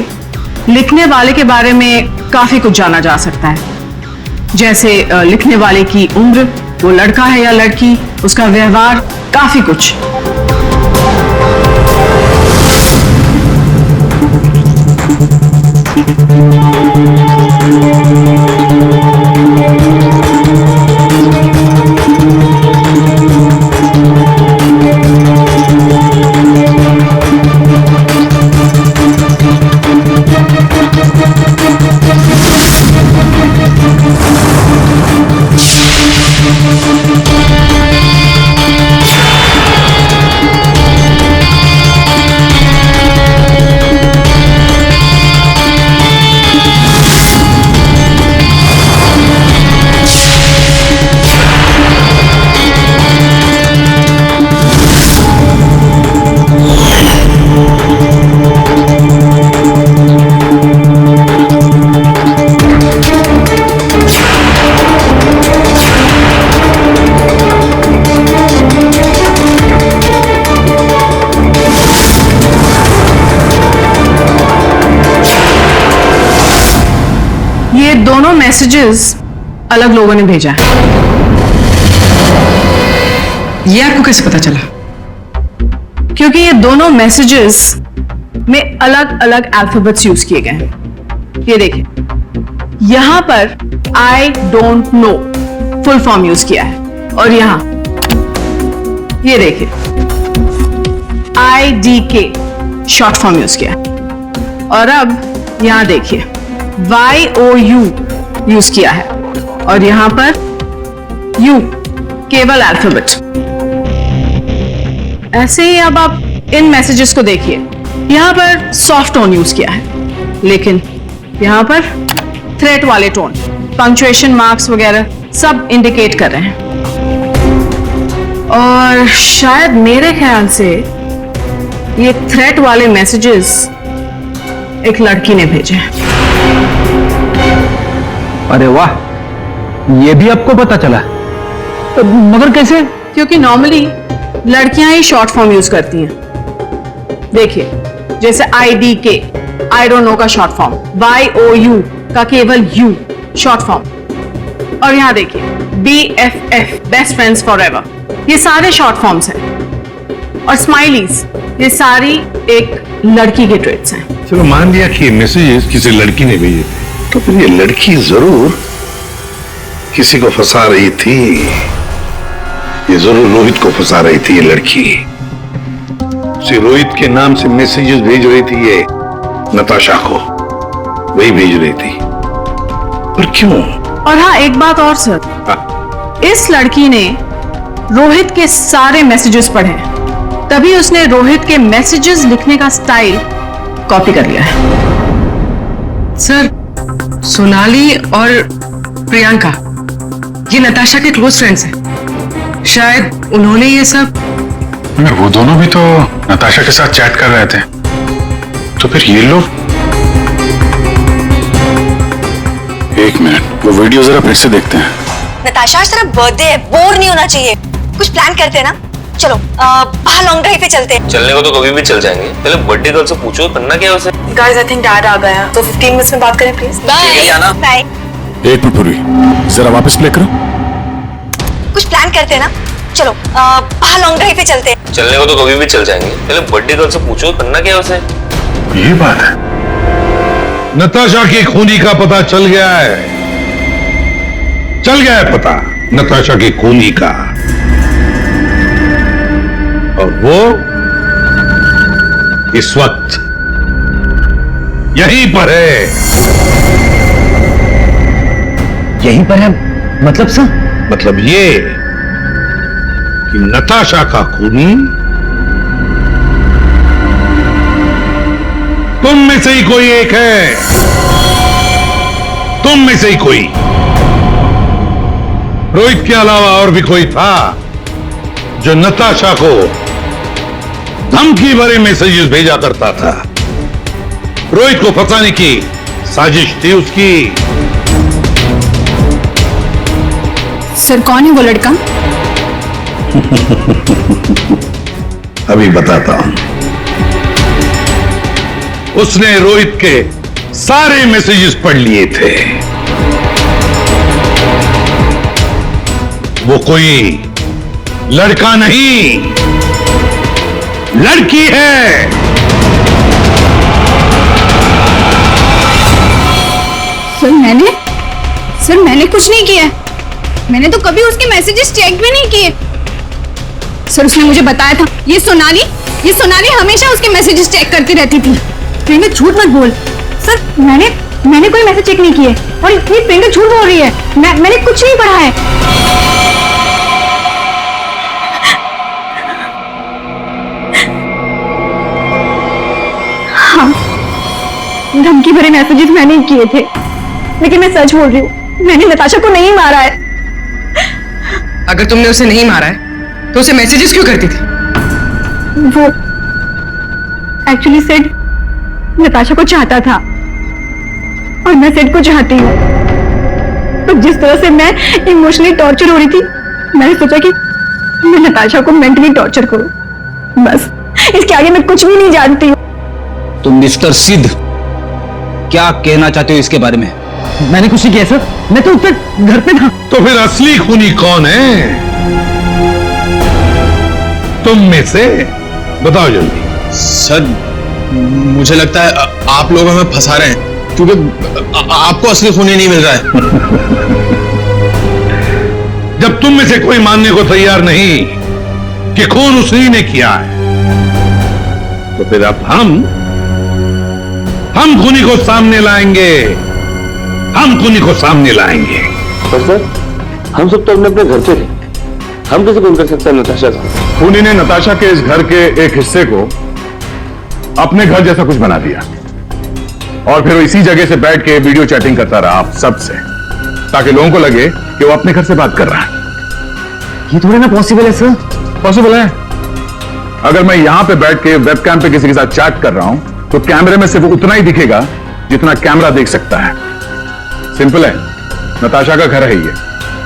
लिखने वाले के बारे में काफी कुछ जाना जा सकता है। जैसे लिखने वाले की उम्र, वो लड़का है या लड़की, उसका व्यवहार, काफी कुछ। ये दोनों मैसेजेस अलग लोगों ने भेजा है। ये आपको कैसे पता चला? क्योंकि ये दोनों मैसेजेस में अलग अलग अल्फाबेट्स यूज किए गए हैं। ये देखिए, यहां पर I don't know full form use किया है, और यहां ये देखिए IDK शॉर्ट फॉर्म यूज किया है। और अब यहां देखिए YOU यूज किया है, और यहां पर U केवल अल्फाबेट। ऐसे ही अब आप इन मैसेजेस को देखिए, यहां पर सॉफ्ट टोन यूज किया है, लेकिन यहां पर थ्रेट वाले टोन, पंक्चुएशन मार्क्स वगैरह सब इंडिकेट कर रहे हैं। और शायद मेरे ख्याल से ये थ्रेट वाले मैसेजेस एक लड़की ने भेजे हैं। अरे वाह, ये भी आपको पता चला? मगर कैसे? क्योंकि नॉर्मली लड़कियां ही शॉर्ट फॉर्म यूज करती हैं। देखिए, जैसे IDK आई डोंट नो का शॉर्ट फॉर्म, YOU का केवल U शॉर्ट फॉर्म, और यहां देखिए BFF बेस्ट फ्रेंड्स फॉरएवर, ये सारे शॉर्ट फॉर्म्स हैं। और स्माइलीज, ये सारी एक लड़की के ट्रेट्स हैं। चलो मान लिया कि ये मैसेजेस किसी लड़की ने भेजे थे, तो फिर ये लड़की जरूर किसी को फंसा रही थी। ये जरूर रोहित को फंसा रही थी। ये लड़की रोहित के नाम से मैसेजेस भेज रही थी, ये नताशा को वही भेज रही थी। पर क्यों? और हाँ, एक बात और सर, इस लड़की ने रोहित के सारे मैसेजेस पढ़े, तभी उसने रोहित के मैसेजेस लिखने का स्टाइल कॉपी कर लिया है। सर, सोनाली और प्रियंका ये नताशा के क्लोज फ्रेंड्स हैं। शायद उन्होंने ये सब। मगर वो दोनों भी तो नताशा के साथ चैट कर रहे थे, तो फिर ये लोग। एक मिनट, वो वीडियो जरा फिर से देखते हैं। नताशा, आज तेरा बर्थडे है, बोर नहीं होना चाहिए। कुछ प्लान करते हैं ना? चलो बाहर लॉन्ग ड्राइव पे चलते हैं। चलने को तो कभी भी चल जाएंगे, पहले बर्थडे गर्ल से पूछो करना क्या है उसे। गाइस, आई थिंक डैड आ गया, तो 15 मिनट्स में बात करें प्लीज। Bye bye. एक मिनट पूर्वी, जरा वापस प्ले करो। कुछ प्लान करते हैं ना? चलो बाहर लॉन्ग ड्राइव पे चलते हैं। चलने को तो कभी भी चल जाएंगे, पहले बर्थडे गर्ल से पूछो करना क्या है उसे। ये बात है। नताशा की खूनी का पता चल गया है, चल गया है पता नताशा की खूनी का। और वो इस वक्त यहीं पर है। यहीं पर है? मतलब सर? मतलब ये कि नताशा का खूनी तुम में से ही कोई एक है। तुम में से ही कोई। रोहित के अलावा और भी कोई था जो नताशा को धमकी भरे मैसेजेस भेजा करता था। रोहित को फंसाने की साजिश थी उसकी। सर कौन है वो लड़का? अभी बताता हूं। उसने रोहित के सारे मैसेजेस पढ़ लिए थे। वो कोई लड़का नहीं, लड़की है। सर मैंने कुछ नहीं किया। मैंने तो कभी उसके मैसेजेस चेक भी नहीं किए। सर उसने मुझे बताया था, ये सोनाली हमेशा उसके मैसेजेस चेक करती रहती थी। प्रियंका झूठ मत बोल। सर मैंने कोई मैसेज चेक नहीं किए और ये प्रियंका झूठ बोल रही है। मैंने कुछ नहीं पढ़ा है। हाँ, धमकी भरे मैसेजेस मैंने ही किए थे, लेकिन मैं सच बोल रही हूँ, मैंने नताशा को नहीं मारा है। अगर तुमने उसे नहीं मारा है तो उसे मैसेजेस क्यों करती थी? वो एक्चुअली सेड नताशा को चाहता था और मैं सेड को चाहती हूँ। तो जिस तरह से मैं इमोशनली टॉर्चर हो रही थी, मैंने सोचा कि मैं नताशा को मेंटली टॉर्चर करूं। बस इसके आगे मैं कुछ भी नहीं जानती हूँ। तो मिस्टर सिद्ध, क्या कहना चाहते हो इसके बारे में? मैंने कुछ नहीं किया सर, मैं तो ऊपर घर पे था। तो फिर असली खूनी कौन है? तुम में से बताओ जल्दी। सर मुझे लगता है आप लोग हमें फंसा रहे हैं, क्योंकि आपको असली खूनी नहीं मिल रहा है। जब तुम में से कोई मानने को तैयार नहीं कि खून उसी ने किया है, तो फिर अब हम खूनी को सामने लाएंगे। हम खूनी को सामने लाएंगे। पर सर हम सब तो अपने घर से थे, हम कैसे खून कर सकते हैं नताशा का? खूनी ने नताशा के इस घर के एक हिस्से को अपने घर जैसा कुछ बना दिया और फिर वो इसी जगह से बैठ के वीडियो चैटिंग करता रहा आप सबसे, ताकि लोगों को लगे कि वो अपने घर से बात कर रहा है। ये थोड़ी ना पॉसिबल है सर। पॉसिबल है। अगर मैं यहां पे बैठ के वेबकैम पे किसी के साथ चैट कर रहा हूं तो कैमरे में सिर्फ उतना ही दिखेगा जितना कैमरा देख सकता है। सिंपल है, नताशा का घर है ये।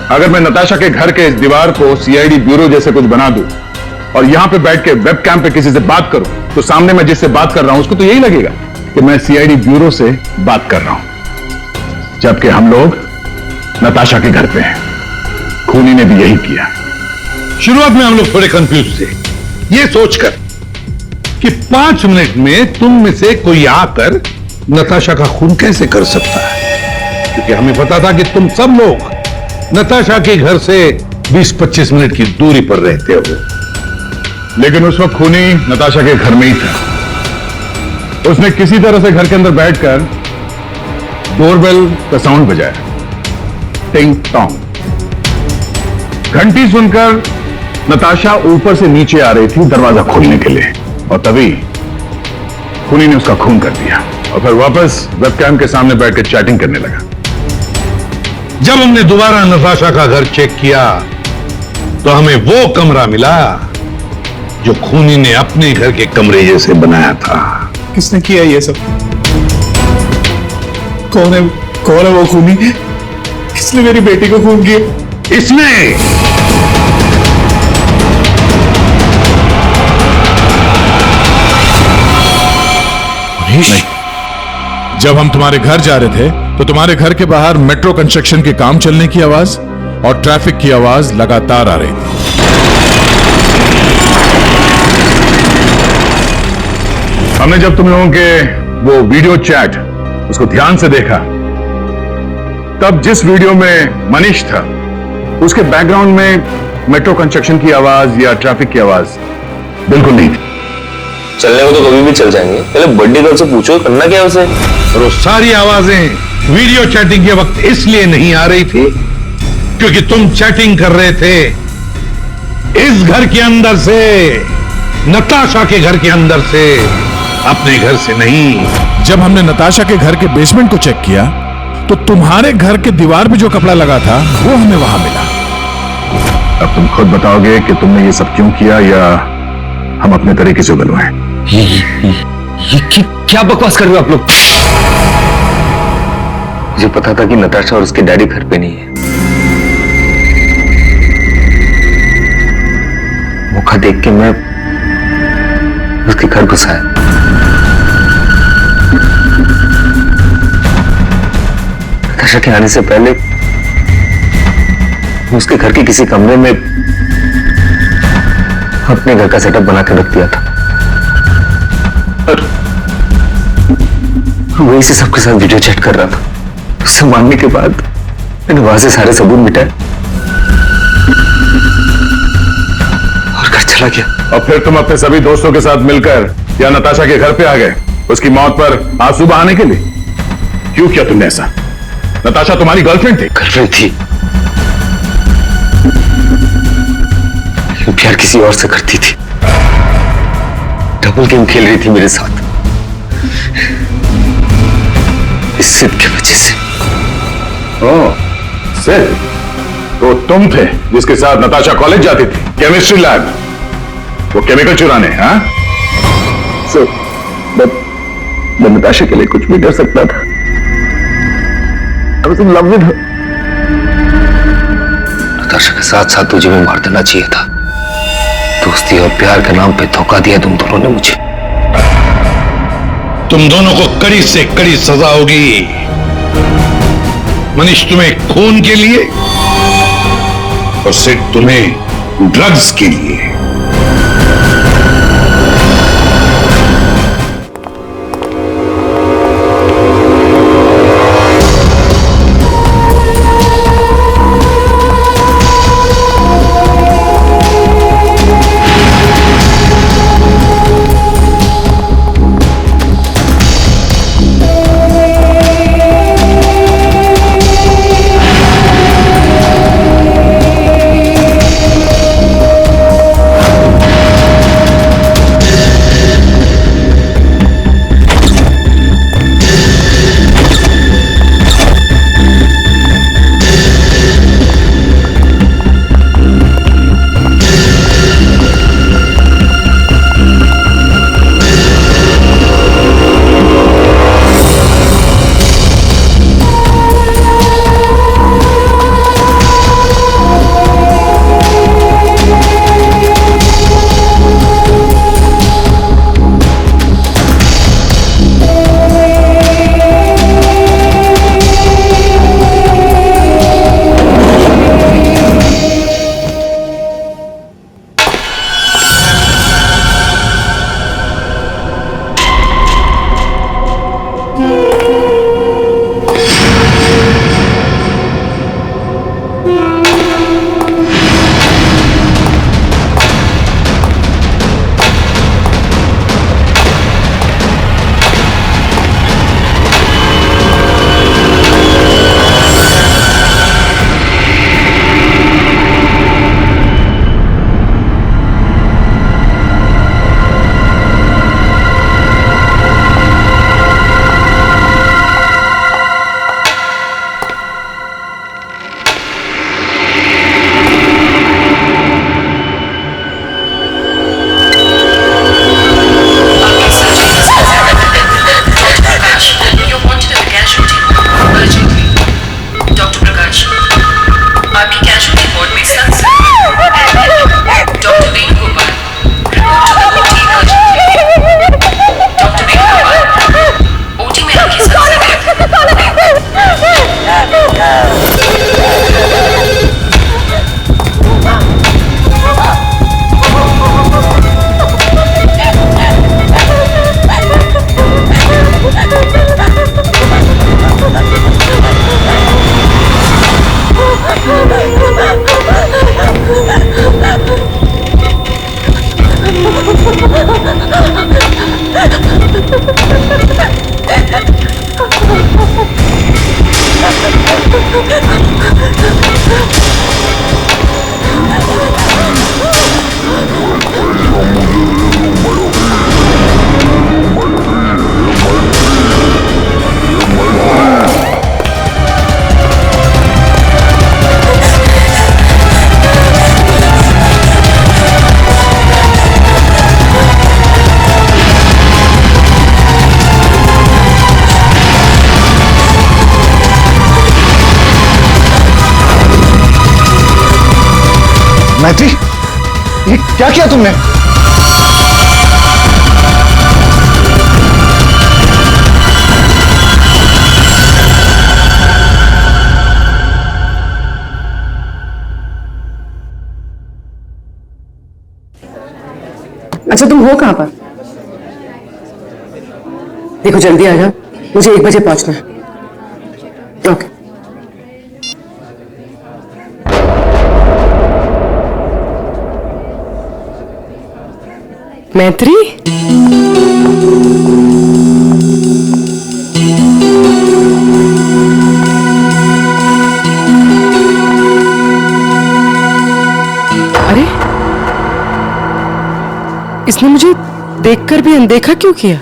अगर मैं नताशा के घर के इस दीवार को सीआईडी ब्यूरो जैसे कुछ बना दूं और यहां पे बैठ के वेबकैम पे किसी से बात करूं, तो सामने मैं जिससे बात कर रहा हूं उसको तो यही लगेगा कि मैं सीआईडी ब्यूरो से बात कर रहा हूं, जबकि हम लोग नताशा के घर पे हैं। खूनी ने भी यही किया। शुरुआत में हम लोग थोड़े कंफ्यूज थे, ये सोचकर कि 5 मिनट में तुम में से कोई आकर नताशा का खून कैसे कर सकता है, क्योंकि हमें पता था कि तुम सब लोग नताशा के घर से 20-25 मिनट की दूरी पर रहते हो। लेकिन उस वक्त खूनी नताशा के घर में ही था। उसने किसी तरह से घर के अंदर बैठकर डोरबेल का साउंड बजाया, टिंग टोंग। घंटी सुनकर नताशा ऊपर से नीचे आ रही थी दरवाजा खोलने के लिए, और तभी खूनी ने उसका खून कर दिया और फिर वापस वेबकैम के सामने बैठकर चैटिंग करने लगा। जब हमने दोबारा नताशा का घर चेक किया तो हमें वो कमरा मिला जो खूनी ने अपने घर के कमरे जैसे बनाया था। किसने किया ये सब? कौन है वो खूनी? किसने मेरी बेटी को खून किया? इसने। जब हम तुम्हारे घर जा रहे थे तो तुम्हारे घर के बाहर मेट्रो कंस्ट्रक्शन के काम चलने की आवाज और ट्रैफिक की आवाज लगातार आ रही थी। हमने जब तुम लोगों के वो वीडियो चैट उसको ध्यान से देखा, तब जिस वीडियो में मनीष था उसके बैकग्राउंड में मेट्रो कंस्ट्रक्शन की आवाज या ट्रैफिक की आवाज बिल्कुल नहीं थी। चलने को तो कभी भी चल जाएंगे, पहले बड्डी गर्ल से पूछो करना क्या है उसे। और वो सारी आवाजें वीडियो चैटिंग के वक्त इसलिए नहीं आ रही थी क्योंकि तुम चैटिंग कर रहे थे इस घर के अंदर से, नताशा के घर के अंदर से, अपने घर से नहीं। जब हमने नताशा के घर के बेसमेंट को चेक किया तो तुम्हारे घर के दीवार पे जो कपड़ा लगा था वो हमें वहां मिला। अब तुम खुद बताओगे कि तुमने ये सब क्यों किया या हम अपने तरीके से बनवाएं? ये क्या बकवास कर रहे हो आप लोग? मुझे पता था कि नताशा और उसके डैडी घर पे नहीं है, मौका देख के मैं उसके घर घुस आया। नताशा के आने से पहले उसके घर के किसी कमरे में अपने घर का सेटअप बना कर रख दिया था और वही से सबके साथ वीडियो चैट कर रहा था। उससे मांगने के बाद मैंने वहां से सारे सबूत मिटाए और घर चला गया। और फिर तुम अपने सभी दोस्तों के साथ मिलकर या नताशा के घर पे आ गए उसकी मौत पर आंसू बहाने के लिए। क्यों किया तुमने ऐसा? नताशा तुम्हारी गर्लफ्रेंड थी। गर्लफ्रेंड थी, लेकिन प्यार किसी और से करती थी। डबल गेम खेल रही थी मेरे साथ, इस सिद्ध की वजह से। सिद्ध? तो तुम थे जिसके साथ नताशा कॉलेज जाती थी, केमिस्ट्री लैब, वो केमिकल चुराने। हाँ सर, मैं नताशा के लिए कुछ भी कर सकता था। I was in love with her. Natasha के साथ साथ तुझे भी मार देना चाहिए था। दोस्ती और प्यार के नाम पे धोखा दिया तुम दोनों ने मुझे। तुम दोनों को कड़ी से कड़ी सजा होगी। मनीष तुम्हें खून के लिए और सिर्फ तुम्हें ड्रग्स के लिए। ये क्या किया तुमने? अच्छा, तुम हो कहां पर? देखो जल्दी आ जाओ, मुझे 1 बजे पहुंचना है। ओके। मैत्री, अरे इसने मुझे देखकर भी अनदेखा क्यों किया?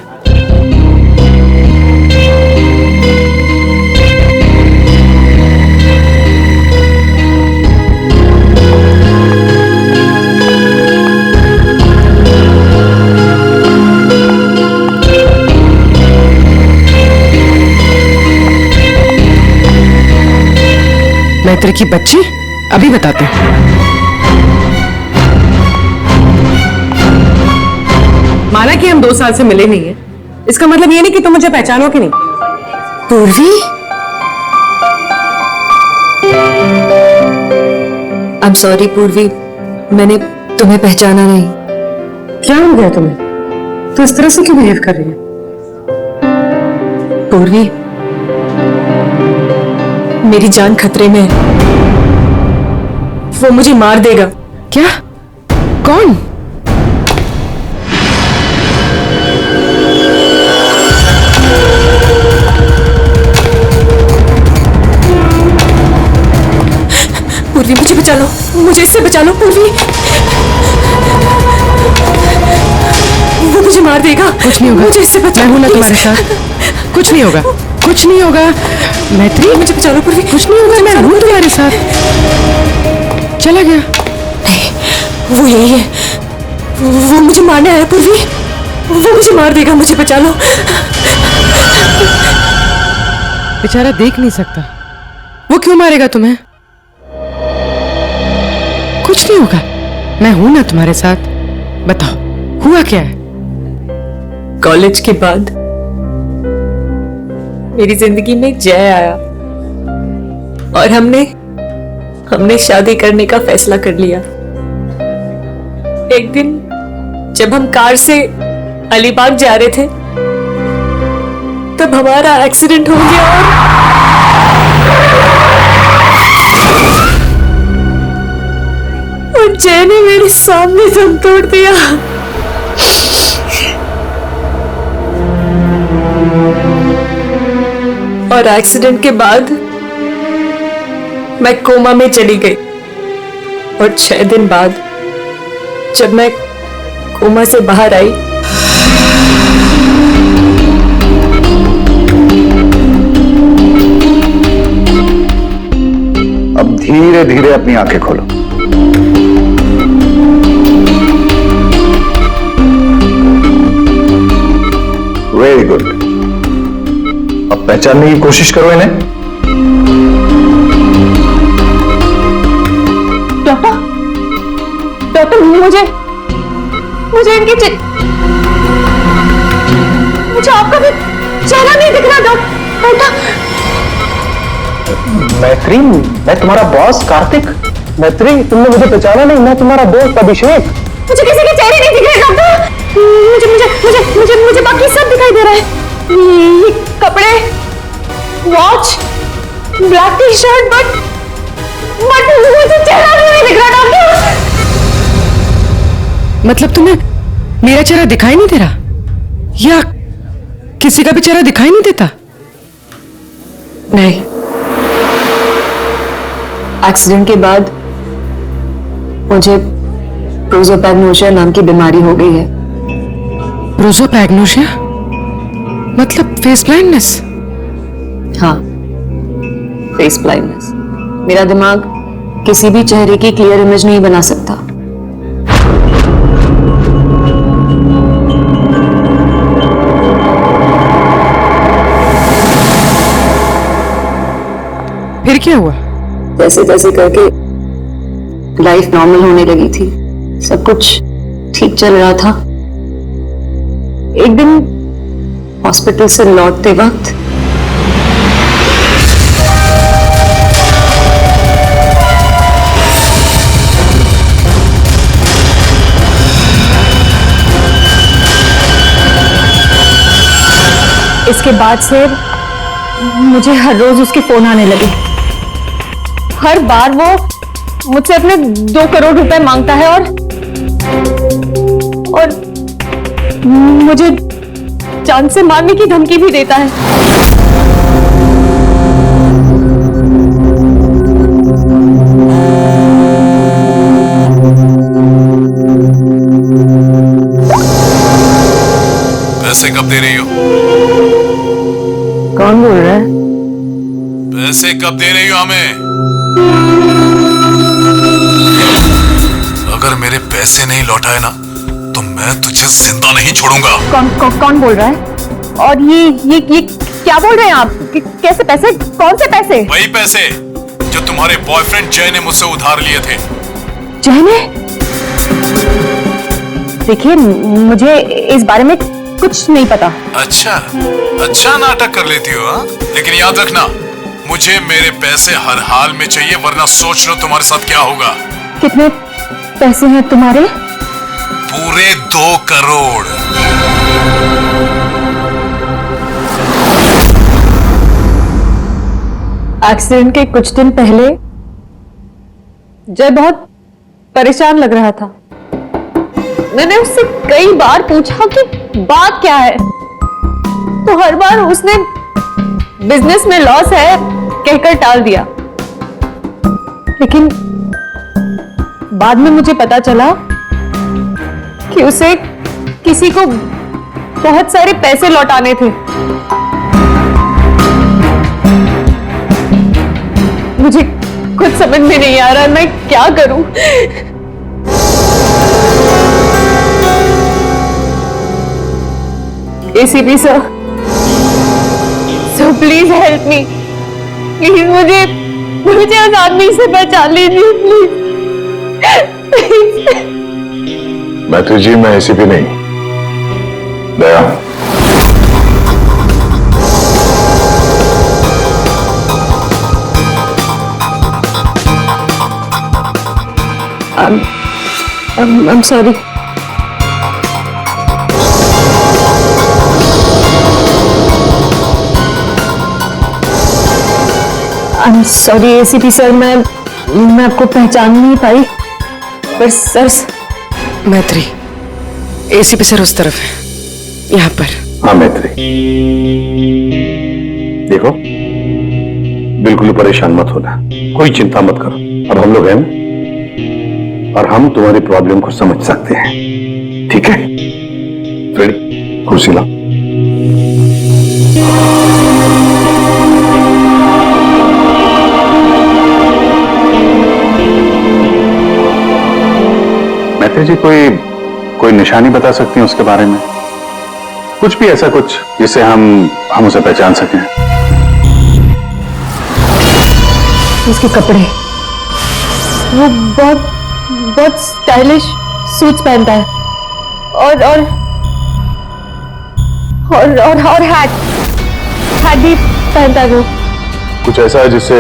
मैत्री की बच्ची, अभी बताते हैं। माना कि हम 2 साल से मिले नहीं है, इसका मतलब ये नहीं कि तुम मुझे पहचानो कि नहीं। पूर्वी, आई एम सॉरी पूर्वी, मैंने तुम्हें पहचाना नहीं। क्या हो गया तुम्हें? तो इस तरह से क्यों बिहेव कर रही है? पूर्वी, मेरी जान खतरे में है। वो मुझे मार देगा। क्या? कौन? पूर्वी, मुझे बचा लो, मुझे इससे बचा लो पूर्वी। वो मुझे मार देगा। कुछ नहीं होगा, मुझे इससे बचा। मैं हूं ना तुम्हारे साथ। कुछ नहीं होगा, कुछ नहीं होगा। मैत्री, मुझे बचा लो पूर्वी। कुछ नहीं होगा, मैं हूं तुम्हारे साथ। चला गया? नहीं, वो यही है। वो मुझे मारने आया पूर्वी। वो मुझे मार देगा, मुझे बचा लो। बेचारा देख नहीं सकता, वो क्यों मारेगा तुम्हें? कुछ नहीं होगा, मैं हूं ना तुम्हारे साथ। बताओ, हुआ क्या है? कॉलेज के बाद मेरी जिंदगी में जय आया और हमने शादी करने का फैसला कर लिया। एक दिन जब हम कार से अलीबाग जा रहे थे, तब हमारा एक्सीडेंट हो गया और जय ने मेरे सामने दम तोड़ दिया। और एक्सीडेंट के बाद मैं कोमा में चली गई और 6 दिन बाद जब मैं कोमा से बाहर आई, अब धीरे धीरे अपनी आंखें खोलो। Very good. अब पहचानने की कोशिश करो इन्हें। डॉक्टर, मुझे इनकी मुझे आपका भी चेहरा नहीं दिख रहा डॉक्टर। मैत्री, मैं तुम्हारा बॉस कार्तिक। मैत्री, तुमने मुझे पहचाना नहीं, मैं तुम्हारा दोस्त अभिषेक। मुझे किसी के चेहरे नहीं दिख रहे डॉक्टर। मुझे मुझे मुझे मुझे मुझे बाकी सब दिखाई दे रहा है। ये कपड़े, watch, black T shirt, but मुझे चेहरा नहीं दिख रहा डॉक्टर। मतलब तुम्हें मेरा चेहरा दिखाई नहीं दे रहा, या किसी का भी चेहरा दिखाई नहीं देता? नहीं, एक्सीडेंट के बाद मुझे प्रोसोपैग्नोसिया नाम की बीमारी हो गई है। प्रोसोपैग्नोसिया मतलब फेस ब्लाइंडनेस? हाँ, फेस ब्लाइंडनेस। मेरा दिमाग किसी भी चेहरे की क्लियर इमेज नहीं बना सकता। फिर क्या हुआ? जैसे तैसे करके लाइफ नॉर्मल होने लगी थी, सब कुछ ठीक चल रहा था। एक दिन हॉस्पिटल से लौटते वक्त इसके बाद से मुझे हर रोज उसके फोन आने लगे। हर बार वो मुझसे अपने 2 करोड़ रुपए मांगता है और मुझे जान से मारने की धमकी भी देता है। पैसे कब दे रही हो? कौन बोल रहा है? पैसे कब दे रही हो हमें? अगर मेरे पैसे नहीं लौटाए ना तो मैं तुझे जिंदा नहीं छोड़ूंगा। कौन बोल रहा है? और ये क्या बोल रहे हैं आप? कैसे पैसे? कौन से पैसे? वही पैसे जो तुम्हारे बॉयफ्रेंड जय ने मुझसे उधार लिए थे। जय ने? देखिए, मुझे इस बारे में कुछ नहीं पता। अच्छा नाटक कर लेती हो हाँ? लेकिन याद रखना, मुझे मेरे पैसे हर हाल में चाहिए, वरना सोच लो तुम्हारे साथ क्या होगा। कितने पैसे हैं तुम्हारे? पूरे 2 करोड़। एक्सीडेंट के कुछ दिन पहले जय बहुत परेशान लग रहा था। मैंने उससे कई बार पूछा कि बात क्या है, तो हर बार उसने बिजनेस में लॉस है कहकर टाल दिया। लेकिन बाद में मुझे पता चला कि उसे किसी को बहुत सारे पैसे लौटाने थे। मुझे कुछ समझ में नहीं आ रहा मैं क्या करूं। ACP sir, so please help me. Please मुझे उस आदमी से पहचान लीजिए प्लीज। मैत्री जी, मैं एसीपी नहीं, दया हूं। I'm sorry. I'm sorry ACP sir, मैं आपको पहचान नहीं पाई। पर सर, मैत्री, एसीपी सर उस तरफ है, यहाँ पर। हाँ मैत्री, देखो बिल्कुल परेशान मत होना, कोई चिंता मत करो। अब हम लोग हैं और हम तुम्हारी प्रॉब्लम को समझ सकते हैं, ठीक है? रेडी? कुर्सी लाओ। मैत्री जी, कोई निशानी बता सकती हैं उसके बारे में? कुछ भी ऐसा कुछ जिससे हम उसे पहचान सकें। उसके कपड़े, वो बहुत स्टाइलिश सूट्स पहनता है और हैट भी पहनता है वो। कुछ ऐसा है जिससे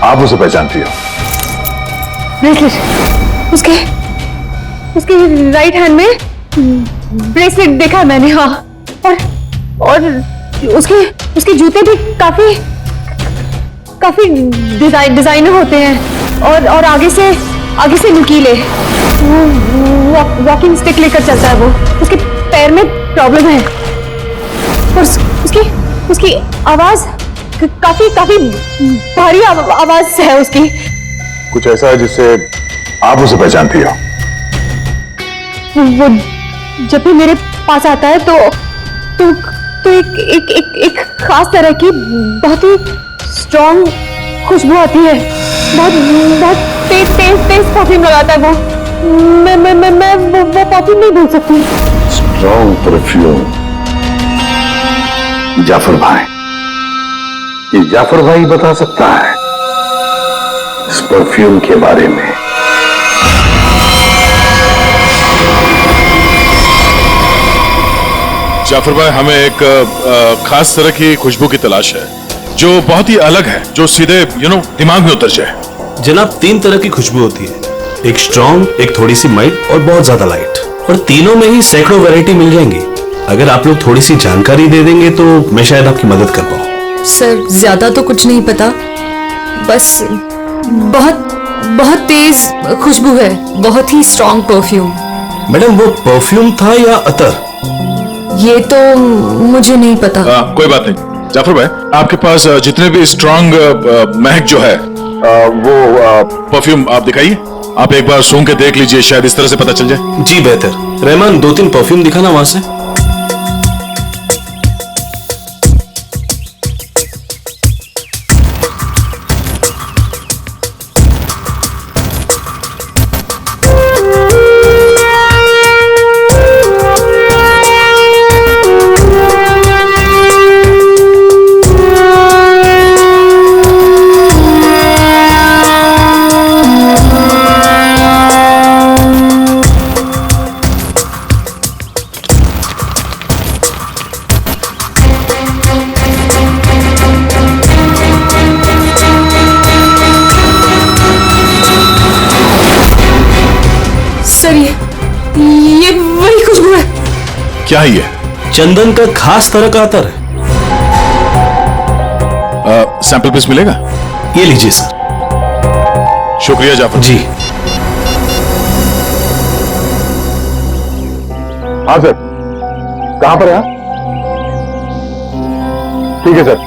आप उसे पहचानती हो? ब्रेसलेट, उसके राइट हैंड में ब्रेसलेट देखा मैंने। हाँ, और उसके जूते भी काफी डिजाइनर होते हैं और आगे से नुकीले। वो वॉकिंग स्टिक लेकर चलता है। वो उसके पैर में प्रॉब्लम है और उसकी आवाज काफी भारी आवाज है उसकी। कुछ ऐसा है जिससे आप उसे पहचानती हो? वो जब भी मेरे पास आता है तो एक खास तरह की बहुत ही स्ट्रॉन्ग खुशबू आती है। बहुत तेज परफ्यूम लगाता है वो। मैं वो परफ्यूम नहीं भूल सकती। Strong perfume. जाफर भाई, ये जाफर भाई बता सकता है इस परफ्यूम के बारे में। जाफर भाई, हमें एक खास तरह की खुशबू की तलाश है जो बहुत ही अलग है, जो सीधे दिमाग में उतर जाए। जनाब, 3 तरह की खुशबू होती है, एक स्ट्रॉन्ग, एक थोड़ी सी माइल्ड और बहुत ज्यादा लाइट। और तीनों में ही सैकड़ों वैरायटी मिल जाएंगी। अगर आप लोग थोड़ी सी जानकारी दे देंगे तो मैं शायद आपकी मदद कर पाऊँ। सर ज्यादा तो कुछ नहीं पता, बस बहुत बहुत तेज खुशबू है, बहुत ही स्ट्रॉन्ग परफ्यूम। मैडम, वो परफ्यूम था या अतर? ये तो मुझे नहीं पता। कोई बात नहीं जाफर भाई, आपके पास जितने भी स्ट्रॉन्ग महक जो है वो परफ्यूम आप दिखाइए। आप एक बार सूंघ के देख लीजिए, शायद इस तरह से पता चल जाए। जी बेहतर। रहमान, 2-3 परफ्यूम दिखाना वहां से। सर ये वही खुशबू है। क्या है ये? चंदन का खास तरह का अतर है। सैंपल पीस मिलेगा? ये लीजिए सर। शुक्रिया जाफर जी। हाँ सर, कहां पर है आप? ठीक है सर,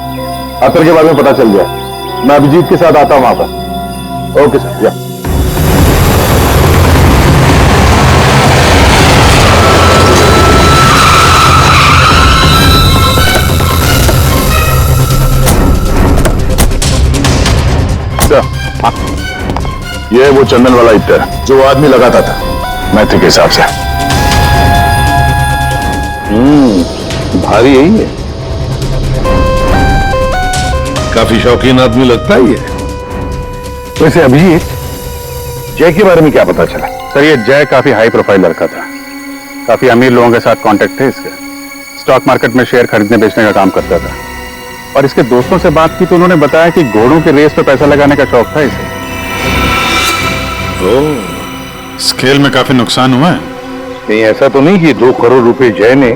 अतर के बारे में पता चल गया। मैं अभिजीत के साथ आता हूं वहां पर। Okay sir. या ये वो चंदन वाला इत्र जो आदमी लगाता था मैत्री के हिसाब से। भारी यही है, काफी शौकीन आदमी लगता ही है। वैसे अभिजीत, जय के बारे में क्या पता चला? सर, ये जय काफी हाई प्रोफाइल लड़का था, काफी अमीर लोगों के साथ कांटेक्ट थे इसके। स्टॉक मार्केट में शेयर खरीदने बेचने का काम करता था, और इसके दोस्तों से बात की तो उन्होंने बताया कि घोड़ों के रेस पे पैसा लगाने का शौक था इसे। स्केल में काफी नुकसान हुआ है। नहीं, ऐसा तो नहीं कि 2 करोड़ रुपए जय ने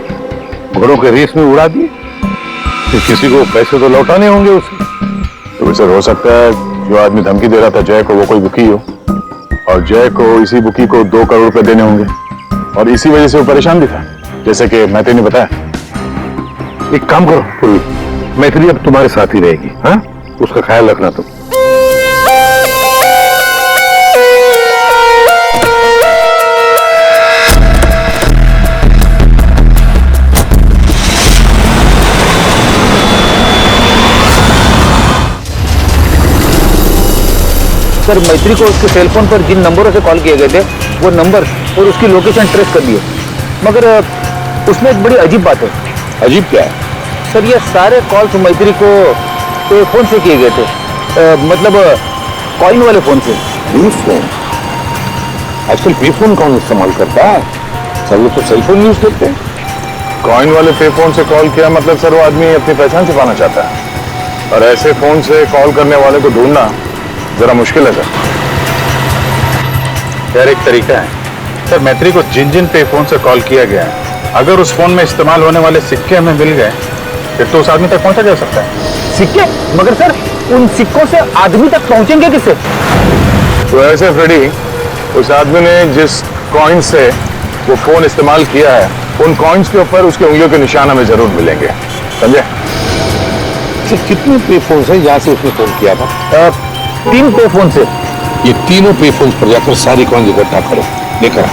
घोड़ों के रेस में उड़ा दिए। तो किसी को पैसे तो लौटाने होंगे उसे। तो सर, हो सकता है जो आदमी धमकी दे रहा था जय को वो कोई बुकी हो, और जय को इसी बुकी को 2 करोड़ रुपए देने होंगे, और इसी वजह से वो परेशान भी था, जैसे कि मैत्री ने बताया। एक काम करो पूर्वी, मैथिली अब तुम्हारे साथ ही रहेगी। हाँ, उसका ख्याल रखना तुम। सर, मैत्री को उसके सेल फोन पर जिन नंबरों से कॉल किए गए थे वो नंबर और उसकी लोकेशन ट्रेस कर दिए, मगर उसमें एक बड़ी अजीब बात है। अजीब क्या है? सर, ये सारे कॉल्स मैत्री को पे फोन से किए गए थे, मतलब कॉइन वाले फोन से। पे फोन? आजकल पे फोन कौन इस्तेमाल करता है? सब लोग तो सेल फोन यूज करते हैं। कॉइन वाले पे फोन से कॉल किया मतलब सर वो आदमी अपनी पहचान छुपाना चाहता है, और ऐसे फोन से कॉल करने वाले को ढूंढना जरा मुश्किल है सर। यार, एक तरीका है सर, मैत्री को जिन जिन पे फोन से कॉल किया गया है, अगर उस फोन में इस्तेमाल होने वाले सिक्के हमें मिल गए फिर तो उस आदमी तक पहुंचा जा सकता है। सिक्के? मगर सर, उन सिक्कों से आदमी तक पहुंचेंगे किससे? तो ऐसे फ्रेडी, उस आदमी ने जिस कॉइन से वो फोन इस्तेमाल किया है, उन कॉइन्स के ऊपर उसके उंगलियों के निशान हमें जरूर मिलेंगे, समझे? कितने पे फोन है जहाँ से उसने फोन किया था? 3 पे फोन से। ये तीनों पे फोन पर जाकर सारी कॉइन इकट्ठा करो, लेकर आओ।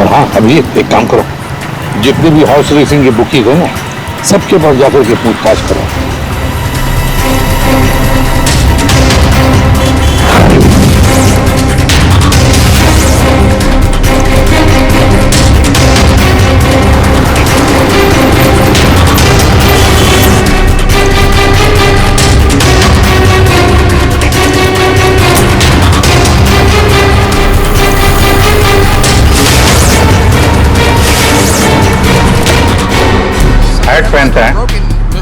और हाँ, अभी एक काम करो, जितने भी हाउस रेसिंग की बुकिंग है ना, सबके पास जाकर के पूछताछ करो। पहनता है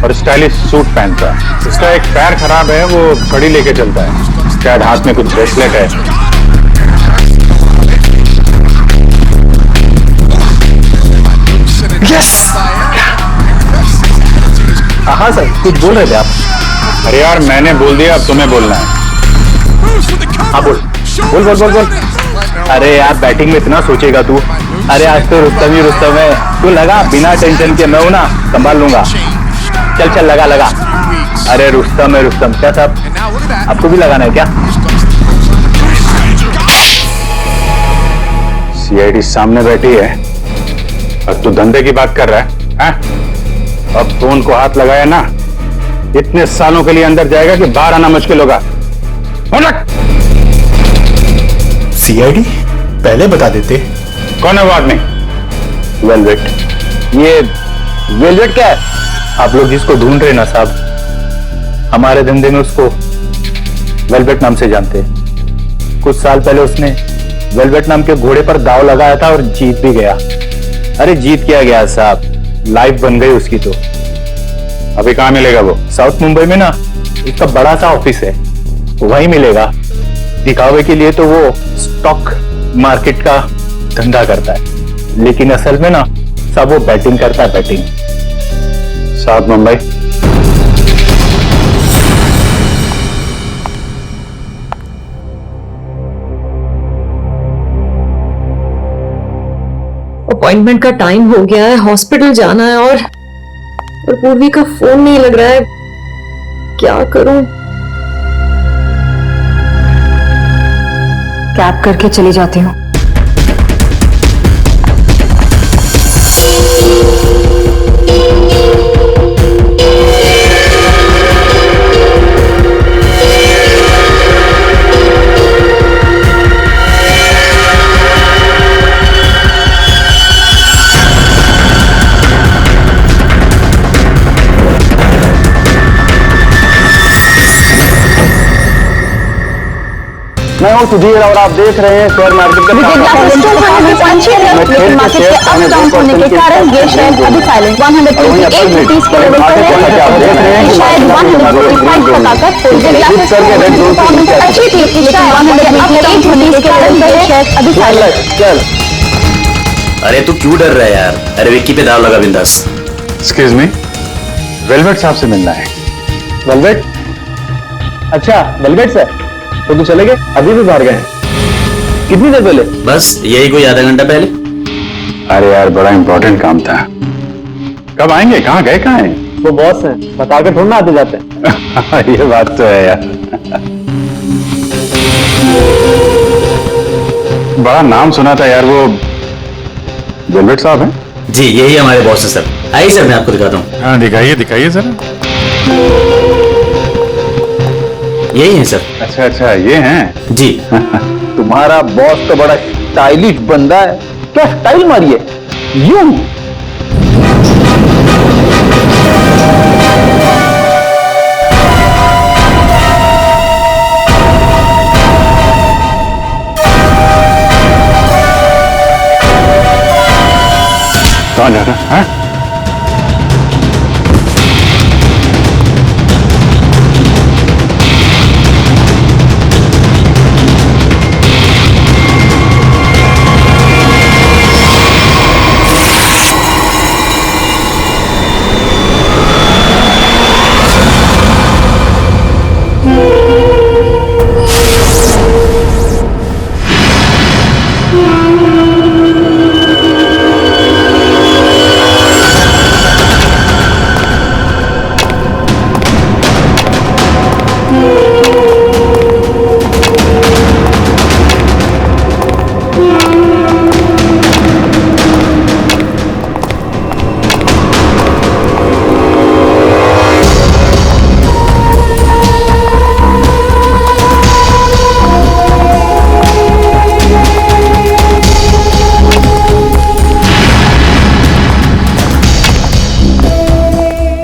और स्टाइलिश सूट पहनता है। उसका एक पैर खराब है, वो घड़ी लेके चलता है, शायद हाथ में कुछ ब्रेसलेट है। यस! हाँ सर, कुछ बोल रहे थे आप? अरे यार मैंने बोल दिया, अब तुम्हें बोलना है। हाँ बोल बोल बोल बोल बोल। अरे यार बैटिंग में इतना सोचेगा तू? अरे आज तो रुस्तम ही रुस्तम है, तू लगा बिना टेंशन के, मैं हूं ना, संभाल लूंगा। चल चल लगा लगा। अरे रुस्तम है रुस्तम। क्या साहब आपको भी लगाना है क्या? सीआईडी सामने बैठी है और तू धंधे की बात कर रहा है? अब फोन को हाथ लगाया ना, इतने सालों के लिए अंदर जाएगा कि बाहर आना मुश्किल होगा। सीआईडी पहले बता देते। कौन है वो आदमी? वेलवेट। ये वेलवेट क्या है? आप लोग जिसको ढूंढ रहे ना साहब, हमारे धंधे में उसको वेलवेट नाम से जानते हैं। कुछ साल पहले उसने वेलवेट नाम के घोड़े पर दांव लगाया था और जीत भी गया। अरे जीत क्या गया साहब, लाइफ बन गई उसकी। तो अभी कहाँ मिलेगा वो? साउथ मुंबई में ना उसका बड़ा सा ऑफिस है, वहीं मिलेगा। दिखावे के लिए तो वो स्टॉक मार्केट का धंधा करता है, लेकिन असल में ना सब वो बैटिंग करता है, बैटिंग। साउथ मुंबई। अपॉइंटमेंट का टाइम हो गया है, हॉस्पिटल जाना है और पूर्वी का फोन नहीं लग रहा है, क्या करूं? कैब करके चली जाती हूँ। मैं हूँ सुधीर और आप देख रहे हैं शेयर मार्केट का लेकिन मार्केट के अप डाउन होने के कारण ये शेयर अभी साइलेंट 128 रुपीज के लेवल पर है। शायद 145 तक आकर अच्छी थी, लेकिन 128 रुपीज के लेवल पर शेयर अभी साइलेंट। अरे तू क्यों डर रहा है यार? अरे विक्की पे दाव लगा बिंदास। एक्सक्यूज मी, वेलवेट साहब से मिलना है। वेलवेट? अच्छा वेलवेट सर, तो तू चले गए? अभी भी बाहर गए? कितनी देर पहले? बस यही कोई आधा घंटा पहले। अरे यार बड़ा इंपॉर्टेंट काम था। कब आएंगे? कहाँ गए? कहाँ हैं? वो बॉस है, बताकर थोड़ा ना आते जाते हैं। ये बात तो है यार। बड़ा नाम सुना था यार, वो वेलवेट साहब हैं? जी यही हमारे बॉस है सर। आइए सर मैं आपको दिखाता हूँ। हाँ दिखाइए दिखाइए सर। यही है सर। अच्छा अच्छा ये हैं? जी। तुम्हारा बॉस तो बड़ा स्टाइलिश बंदा है, क्या स्टाइल मारी है यूं। कौन जा रहा है?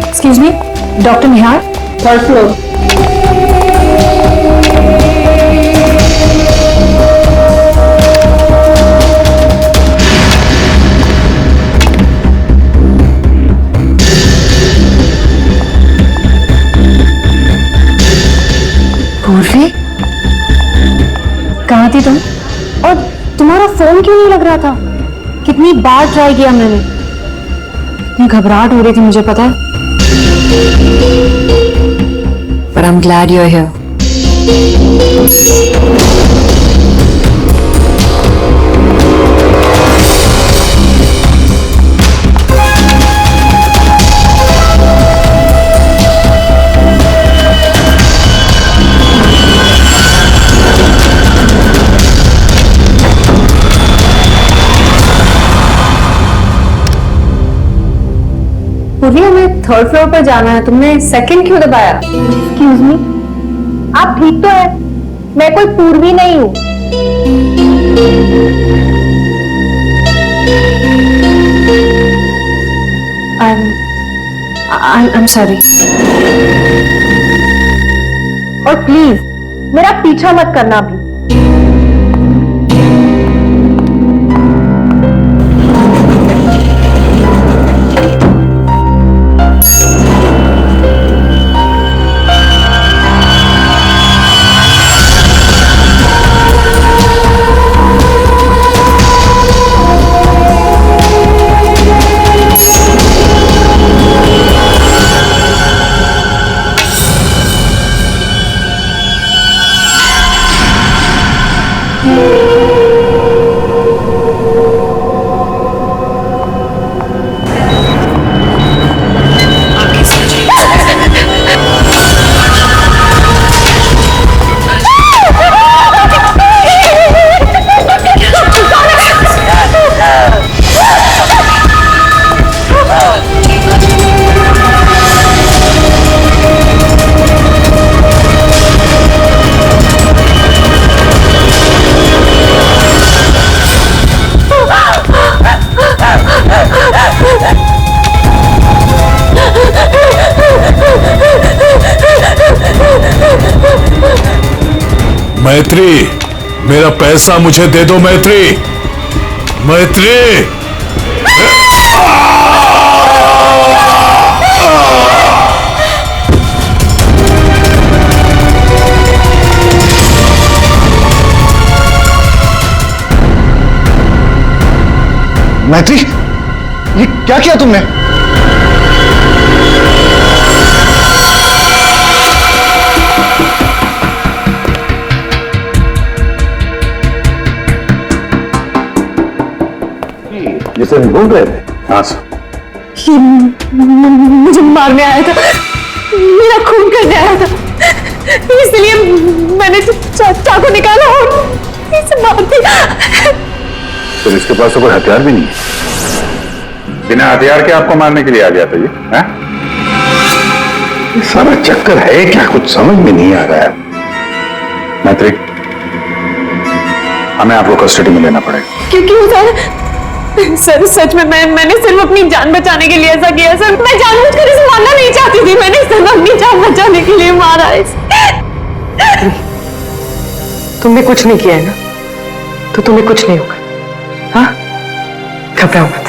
एक्सक्यूज मी, डॉक्टर निहार, थर्ड फ्लोर। कहाँ थी तुम? और तुम्हारा फोन क्यों नहीं लग रहा था? कितनी बार ट्राई किया मैंने, इतनी घबराहट हो रही थी मुझे, पता है? But I'm glad you're here. पूर्वी, हमें थर्ड फ्लोर पर जाना है, तुमने सेकंड क्यों दबाया? एक्सक्यूज मी, आप ठीक तो है? मैं कोई पूर्वी नहीं हूँ। I'm sorry. और प्लीज मेरा पीछा मत करना भी। मैत्री, मेरा पैसा मुझे दे दो मैत्री। मैत्री, मैत्री, ये क्या किया तुमने? जिसे हम ढूंढ रहे थे। हाँ सर। मुझे मारने आया था, मेरा खून करने आया था, इसलिए मैंने चाकू निकाला और इसे मार दिया। तो इसके पास तो कोई हथियार भी नहीं है। बिना हथियार के आपको मारने के लिए आ गया था ये, हैं? ये सारा चक्कर है क्या, कुछ समझ में नहीं आ रहा है। मैत्री, हमें आपको कस्टडी में लेना पड़ेगा। क्योंकि सर सच में मैंने सिर्फ अपनी जान बचाने के लिए ऐसा किया सर। मैं जानबूझकर इसे मारना नहीं चाहती थी, मैंने सिर्फ अपनी जान बचाने के लिए मारा इसे। तुमने कुछ नहीं किया है ना, तो तुम्हें कुछ नहीं होगा। हाँ, घबराओ मत।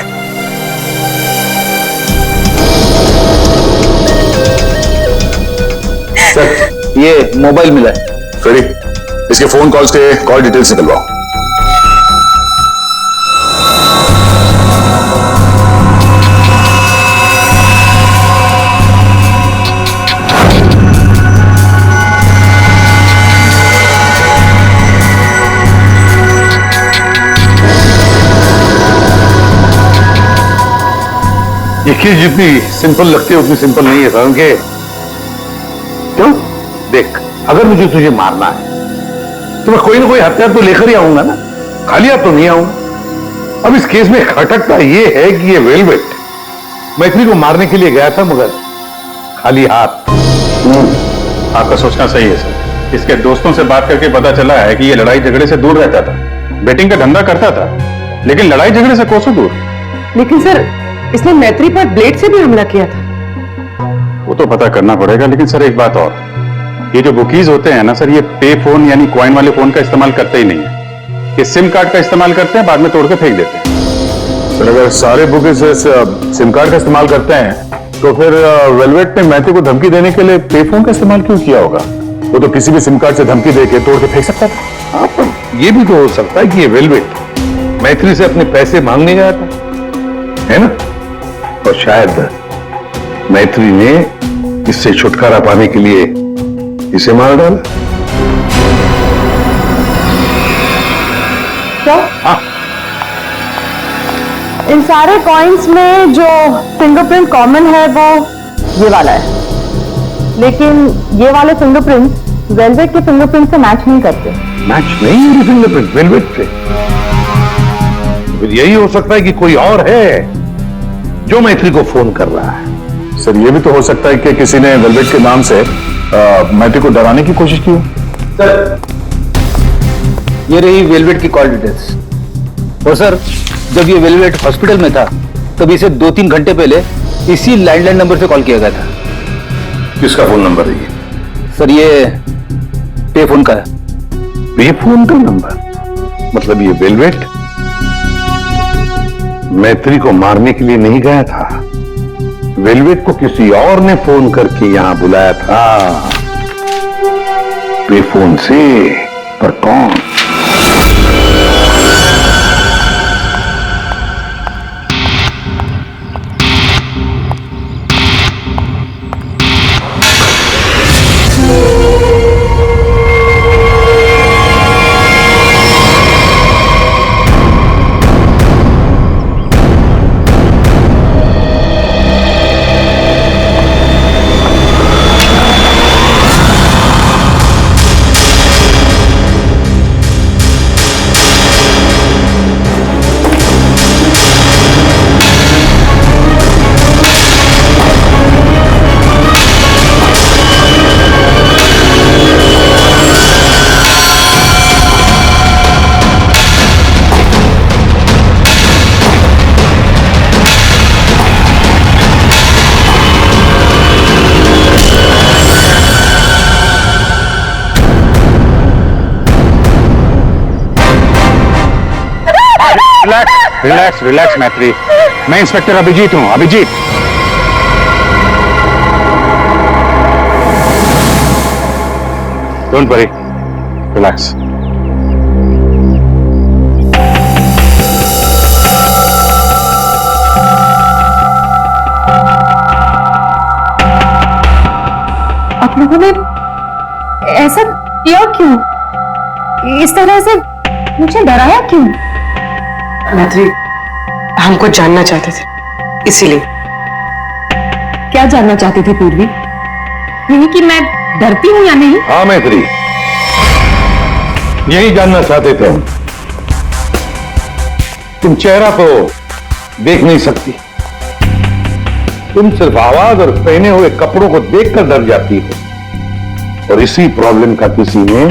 सर, ये मोबाइल मिला है। सॉरी, इसके फोन कॉल्स के कॉल डिटेल्स निकलवाओ। ये चीज जितनी सिंपल लगती है उतनी सिंपल नहीं है समझ के। क्यों? देख, अगर मुझे तुझे मारना है तो मैं कोई ना कोई हथियार तो लेकर ही आऊंगा ना, खाली हाथ तो नहीं आऊंगा। अब इस केस में खटकता ये है कि ये वेलवेट मैत्री को मारने के लिए गया था मगर खाली हाथ। आपका सोचना सही है सर। इसके दोस्तों से बात करके पता चला है कि ये लड़ाई झगड़े से दूर रहता था, बेटिंग का धंधा करता था, लेकिन लड़ाई झगड़े से कोसों दूर। लेकिन सर, इसने मैत्री पर ब्लेड से भी हमला किया था। वो तो पता करना पड़ेगा, लेकिन सर एक बात और, ये जो बुकीज होते हैं ना सर, ये पे फोन यानी कॉइन वाले फोन का इस्तेमाल करते ही नहीं है। ये सिम कार्ड का इस्तेमाल करते हैं, बाद में तोड़ के फेंक देते हैं। सर, अगर सारे बुकीज सिम कार्ड का इस्तेमाल करते हैं तो फिर वेलवेट ने मैत्री को धमकी देने के लिए पे फोन का इस्तेमाल क्यों किया होगा? वो तो किसी भी सिम कार्ड से धमकी देके तोड़ के फेंक सकता था। ये भी तो हो सकता है कि ये वेलवेट मैत्री से अपने पैसे मांगने गया था, है ना? और शायद मैत्री ने इससे छुटकारा पाने के लिए इसे मार डाला। क्या? हाँ। इन सारे कॉइन्स में जो फिंगरप्रिंट कॉमन है वो ये वाला है, लेकिन ये वाले फिंगरप्रिंट वेलवेट के फिंगरप्रिंट से मैच नहीं करते। मैच नहीं है फिंगरप्रिंट वेलवेट से? फिर यही हो सकता है कि कोई और है जो मैत्री को फोन कर रहा है। सर ये भी तो हो सकता है कि किसी ने वेलवेट के नाम से मैत्री को डराने की कोशिश की हो। सर ये रही वेलवेट की कॉल डिटेल्स। और सर जब ये वेलवेट हॉस्पिटल में था तब इसे 2-3 घंटे पहले इसी लैंडलाइन नंबर से कॉल किया गया था। किसका फोन नंबर है ये? सर ये पे फोन का है। पे फोन का नंबर? मतलब ये वेलवेट मैत्री को मारने के लिए नहीं गया था, वेलवेट को किसी और ने फोन करके यहां बुलाया था। पे फोन से, पर कौन? रिलैक्स रिलैक्स मैत्री, मैं इंस्पेक्टर अभिजीत हूं। Abhijeet, don't worry, relax. आप लोगों ने ऐसा किया क्यों? इस तरह से मुझे डराया क्यों? मैत्री हमको जानना चाहते थे, इसीलिए। क्या जानना चाहती थी पूर्वी? यही कि मैं डरती हूं या नहीं? हाँ मैत्री, यही जानना चाहते थे हम। तुम चेहरा तो देख नहीं सकती, तुम सिर्फ आवाज और पहने हुए कपड़ों को देखकर डर जाती हो, और इसी प्रॉब्लम का किसी ने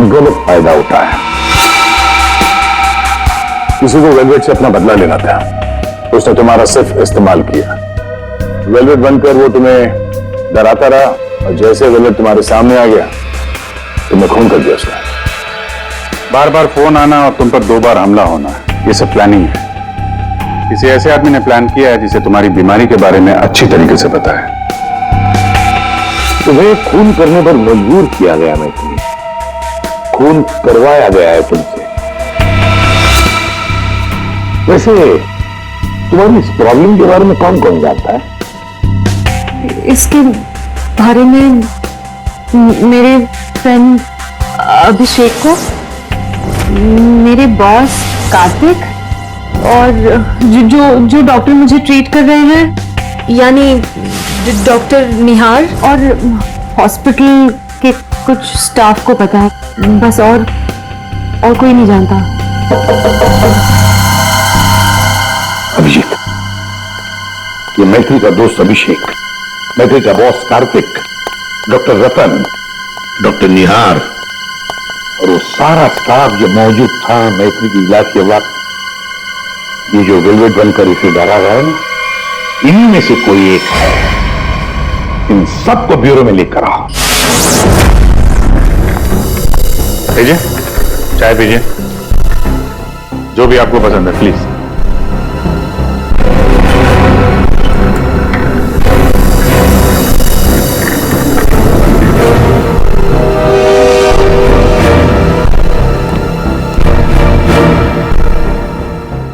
गलत फायदा उठाया। किसी को वेलवेट से अपना बदला लेना था, उसने तुम्हारा सिर्फ इस्तेमाल किया। वेलवेट बनकर वो तुम्हें डराता रहा, और जैसे वेलवेट तुम्हारे सामने आ गया तुमने खून कर दिया उसका। बार बार फोन आना और तुम पर 2 बार हमला होना, ये सब प्लानिंग है। किसी ऐसे आदमी ने प्लान किया है जिसे तुम्हारी बीमारी के बारे में अच्छी तरीके से पता है। तुम्हें खून करने पर मजबूर किया गया मैत्री, खून करवाया गया है तुमसे। वैसे तुम्हारी इस प्रॉब्लम के बारे में कौन कौन जानता है? इसके बारे में मेरे फ्रेंड अभिषेक को, मेरे बॉस कार्तिक, और जो डॉक्टर मुझे ट्रीट कर रहे हैं, यानी डॉक्टर निहार, और हॉस्पिटल के कुछ स्टाफ को पता है, बस। और कोई नहीं जानता। अभिजीत, ये मैत्री का दोस्त अभिषेक, मैत्री का बॉस कार्तिक, डॉक्टर रतन, डॉक्टर निहार, और वो सारा स्टाफ जो मौजूद था मैत्री की इलाज के वक्त, ये जो वेलवेट बनकर इसे डरा गया है ना, इन्हीं में से कोई एक है। इन सबको ब्यूरो में लेकर आओ। भेजिए, चाय पीजिए, जो भी आपको पसंद है प्लीज।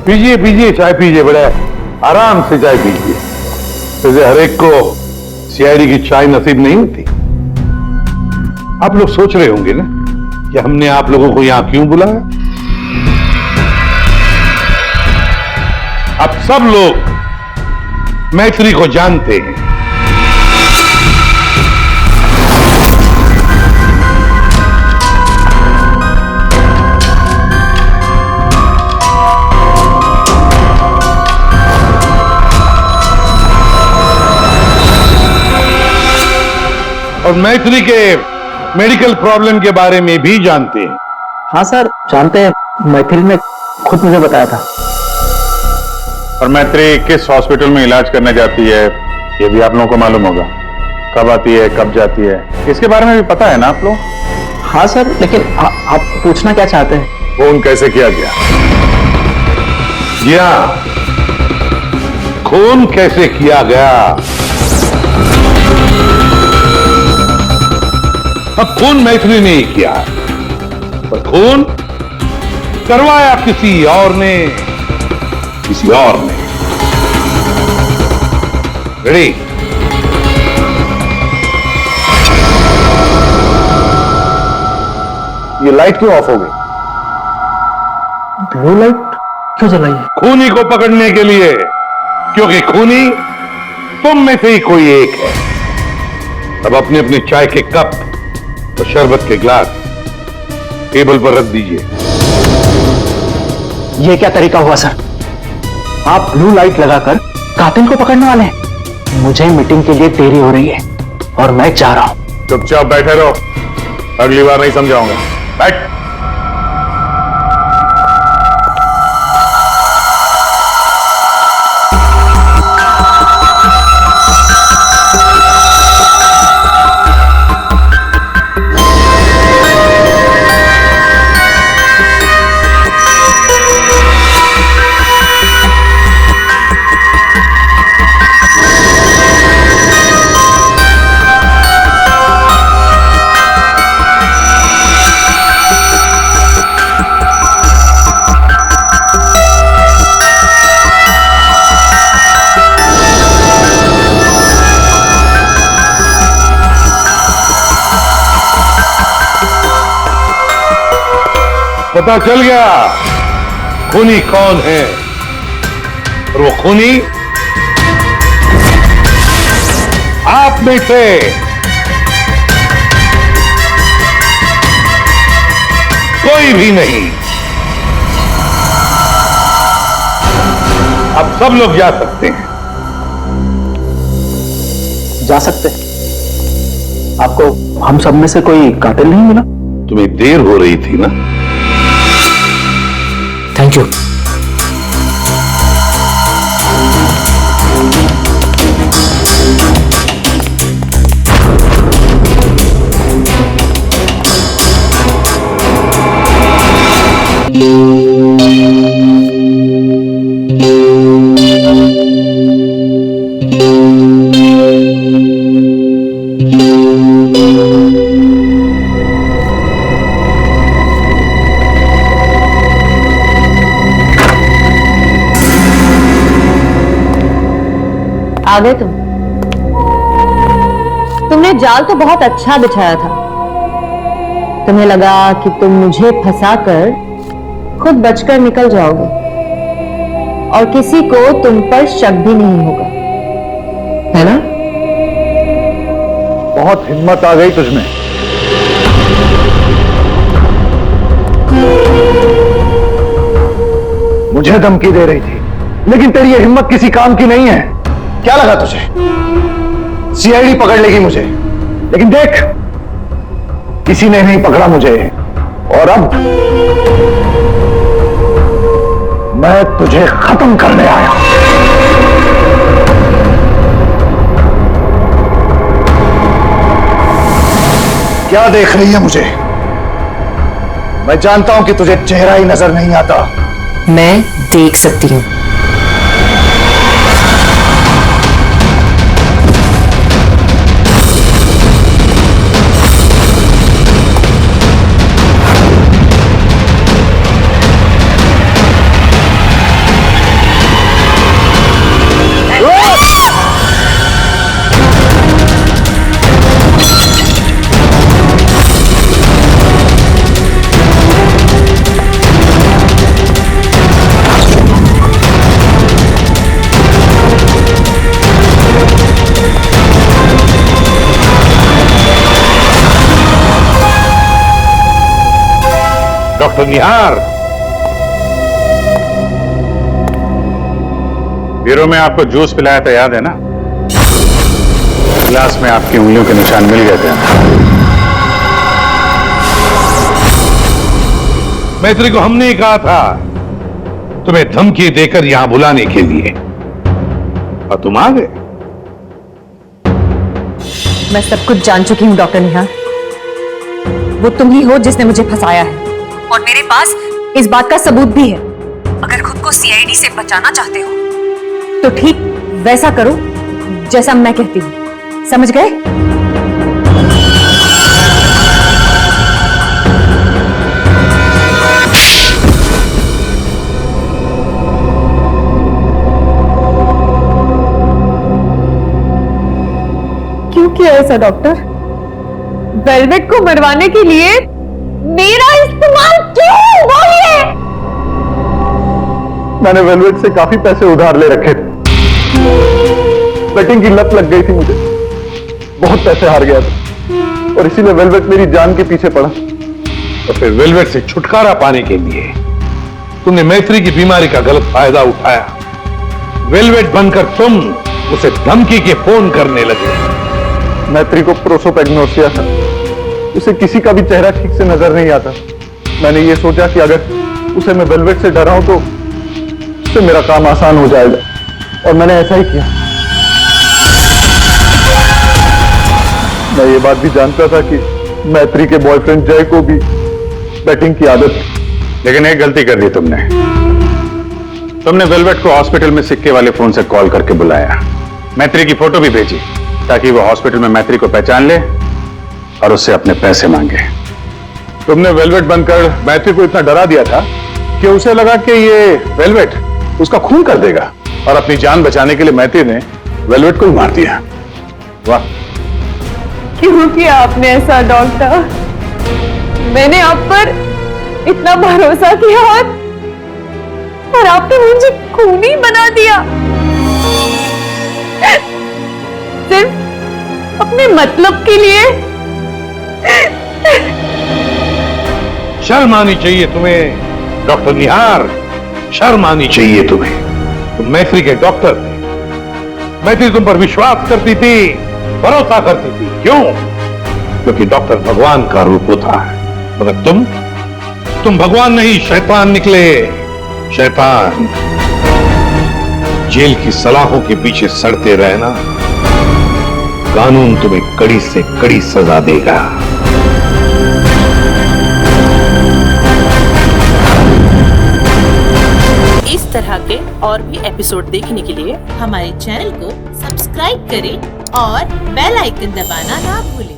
पीजिए पीजिए, चाय पीजिए, बड़े आराम से चाय पीजिए। वैसे हर एक को सीआईडी की चाय नसीब नहीं होती। आप लोग सोच रहे होंगे ना कि हमने आप लोगों को यहां क्यों बुलाया। आप सब लोग मैत्री को जानते हैं। और मैत्री के मेडिकल प्रॉब्लम के बारे में भी जानते हैं। हाँ सर, जानते हैं। मैथिली ने खुद मुझे बताया था। और मैत्री किस हॉस्पिटल में इलाज करने जाती है ये भी आप लोगों को मालूम होगा। कब आती है, कब जाती है, इसके बारे में भी पता है ना आप लोग? हाँ सर, लेकिन आप पूछना क्या चाहते हैं? फोन कैसे किया गया? जी हाँ, खून कैसे किया गया? अब खून मैत्री ने ही किया, पर खून करवाया किसी और ने। रेडी? ये लाइट क्यों ऑफ हो गई? ब्लू लाइट क्यों जलाई है? खूनी को पकड़ने के लिए, क्योंकि खूनी तुम में से ही कोई एक है। अब अपनी अपनी चाय के कप और शरबत के ग्लास टेबल पर रख दीजिए। ये क्या तरीका हुआ सर? आप ब्लू लाइट लगाकर कातिल को पकड़ने वाले हैं? मुझे मीटिंग के लिए देरी हो रही है और मैं जा रहा हूं। चुपचाप बैठे रहो, अगली बार नहीं समझाऊंगा। बैठ। पता चल गया खूनी कौन है। और वो खूनी आप में से कोई भी नहीं। अब सब लोग जा सकते हैं। जा सकते? आपको हम सब में से कोई कातिल नहीं मिला? तुम्हें देर हो रही थी ना? Thank you. आ गए तुमने जाल तो बहुत अच्छा बिछाया था। तुम्हें लगा कि तुम मुझे फंसाकर खुद बचकर निकल जाओगे और किसी को तुम पर शक भी नहीं होगा, है ना? बहुत हिम्मत आ गई तुझमें। मुझे धमकी दे रही थी, लेकिन तेरी ये हिम्मत किसी काम की नहीं है। क्या लगा तुझे सीआईडी पकड़ लेगी मुझे? लेकिन देख, किसी ने नहीं पकड़ा मुझे। और अब मैं तुझे खत्म करने आया। क्या देख रही है मुझे? मैं जानता हूं कि तुझे चेहरा ही नजर नहीं आता। मैं देख सकती हूँ। डॉक्टर निहार। ब्यूरो में आपको जूस पिलाया था, याद है ना? गिलास में आपकी उंगलियों के निशान मिल गए थे। मैत्री को हमने ही कहा था तुम्हें धमकी देकर यहां बुलाने के लिए, और तुम आ गए। मैं सब कुछ जान चुकी हूँ डॉक्टर निहार। वो तुम ही हो जिसने मुझे फंसाया है, और मेरे पास इस बात का सबूत भी है। अगर खुद को सीआईडी से बचाना चाहते हो तो ठीक वैसा करो जैसा मैं कहती हूँ, समझ गए? क्यों किया ऐसा डॉक्टर? वेलवेट को मरवाने के लिए मेरा इस्तेमाल क्यों? बोलिए। मैंने वेलवेट से काफी पैसे उधार ले रखे थे। बेटिंग की लत लग गई थी मुझे, बहुत पैसे हार गया था, और इसीलिए वेलवेट मेरी जान के पीछे पड़ा। तो फिर वेलवेट से छुटकारा पाने के लिए तुमने मैत्री की बीमारी का गलत फायदा उठाया। वेलवेट बनकर तुम उसे धमकी के फोन करने लगे। मैत्री को प्रोसोपेग्नोसिया था, उसे किसी का भी चेहरा ठीक से नजर नहीं आता। मैंने ये सोचा कि अगर उसे मैं वेलवेट से डराऊं तो उससे मेरा काम आसान हो जाएगा, और मैंने ऐसा ही किया। मैं ये बात भी जानता था कि मैत्री के बॉयफ्रेंड जय को भी बैटिंग की आदत थी। लेकिन एक गलती कर दी तुमने वेलवेट को हॉस्पिटल में सिक्के वाले फोन से कॉल करके बुलाया, मैत्री की फोटो भी भेजी ताकि वो हॉस्पिटल में मैत्री को पहचान ले और उससे अपने पैसे मांगे। तुमने वेलवेट बनकर मैत्री को इतना डरा दिया था कि उसे लगा कि ये वेलवेट उसका खून कर देगा, और अपनी जान बचाने के लिए मैत्री ने वेलवेट को ही मार दिया। वाह! क्यों किया आपने ऐसा डॉक्टर? मैंने आप पर इतना भरोसा किया और आपने मुझे खूनी बना दिया, सिर्फ अपने मतलब के लिए। शर्म आनी चाहिए तुम्हें डॉक्टर निहार, शर्म आनी चाहिए तुम्हें। तुम मैत्री के डॉक्टर थे, मैत्री तुम पर विश्वास करती थी, भरोसा करती थी। क्यों? क्योंकि डॉक्टर भगवान का रूप होता है, मगर तुम भगवान नहीं, शैतान निकले। शैतान। जेल की सलाखों के पीछे सड़ते रहना, कानून तुम्हें कड़ी से कड़ी सजा देगा। इस तरह के और भी एपिसोड देखने के लिए हमारे चैनल को सब्सक्राइब करें और बेल आइकन दबाना ना भूलें।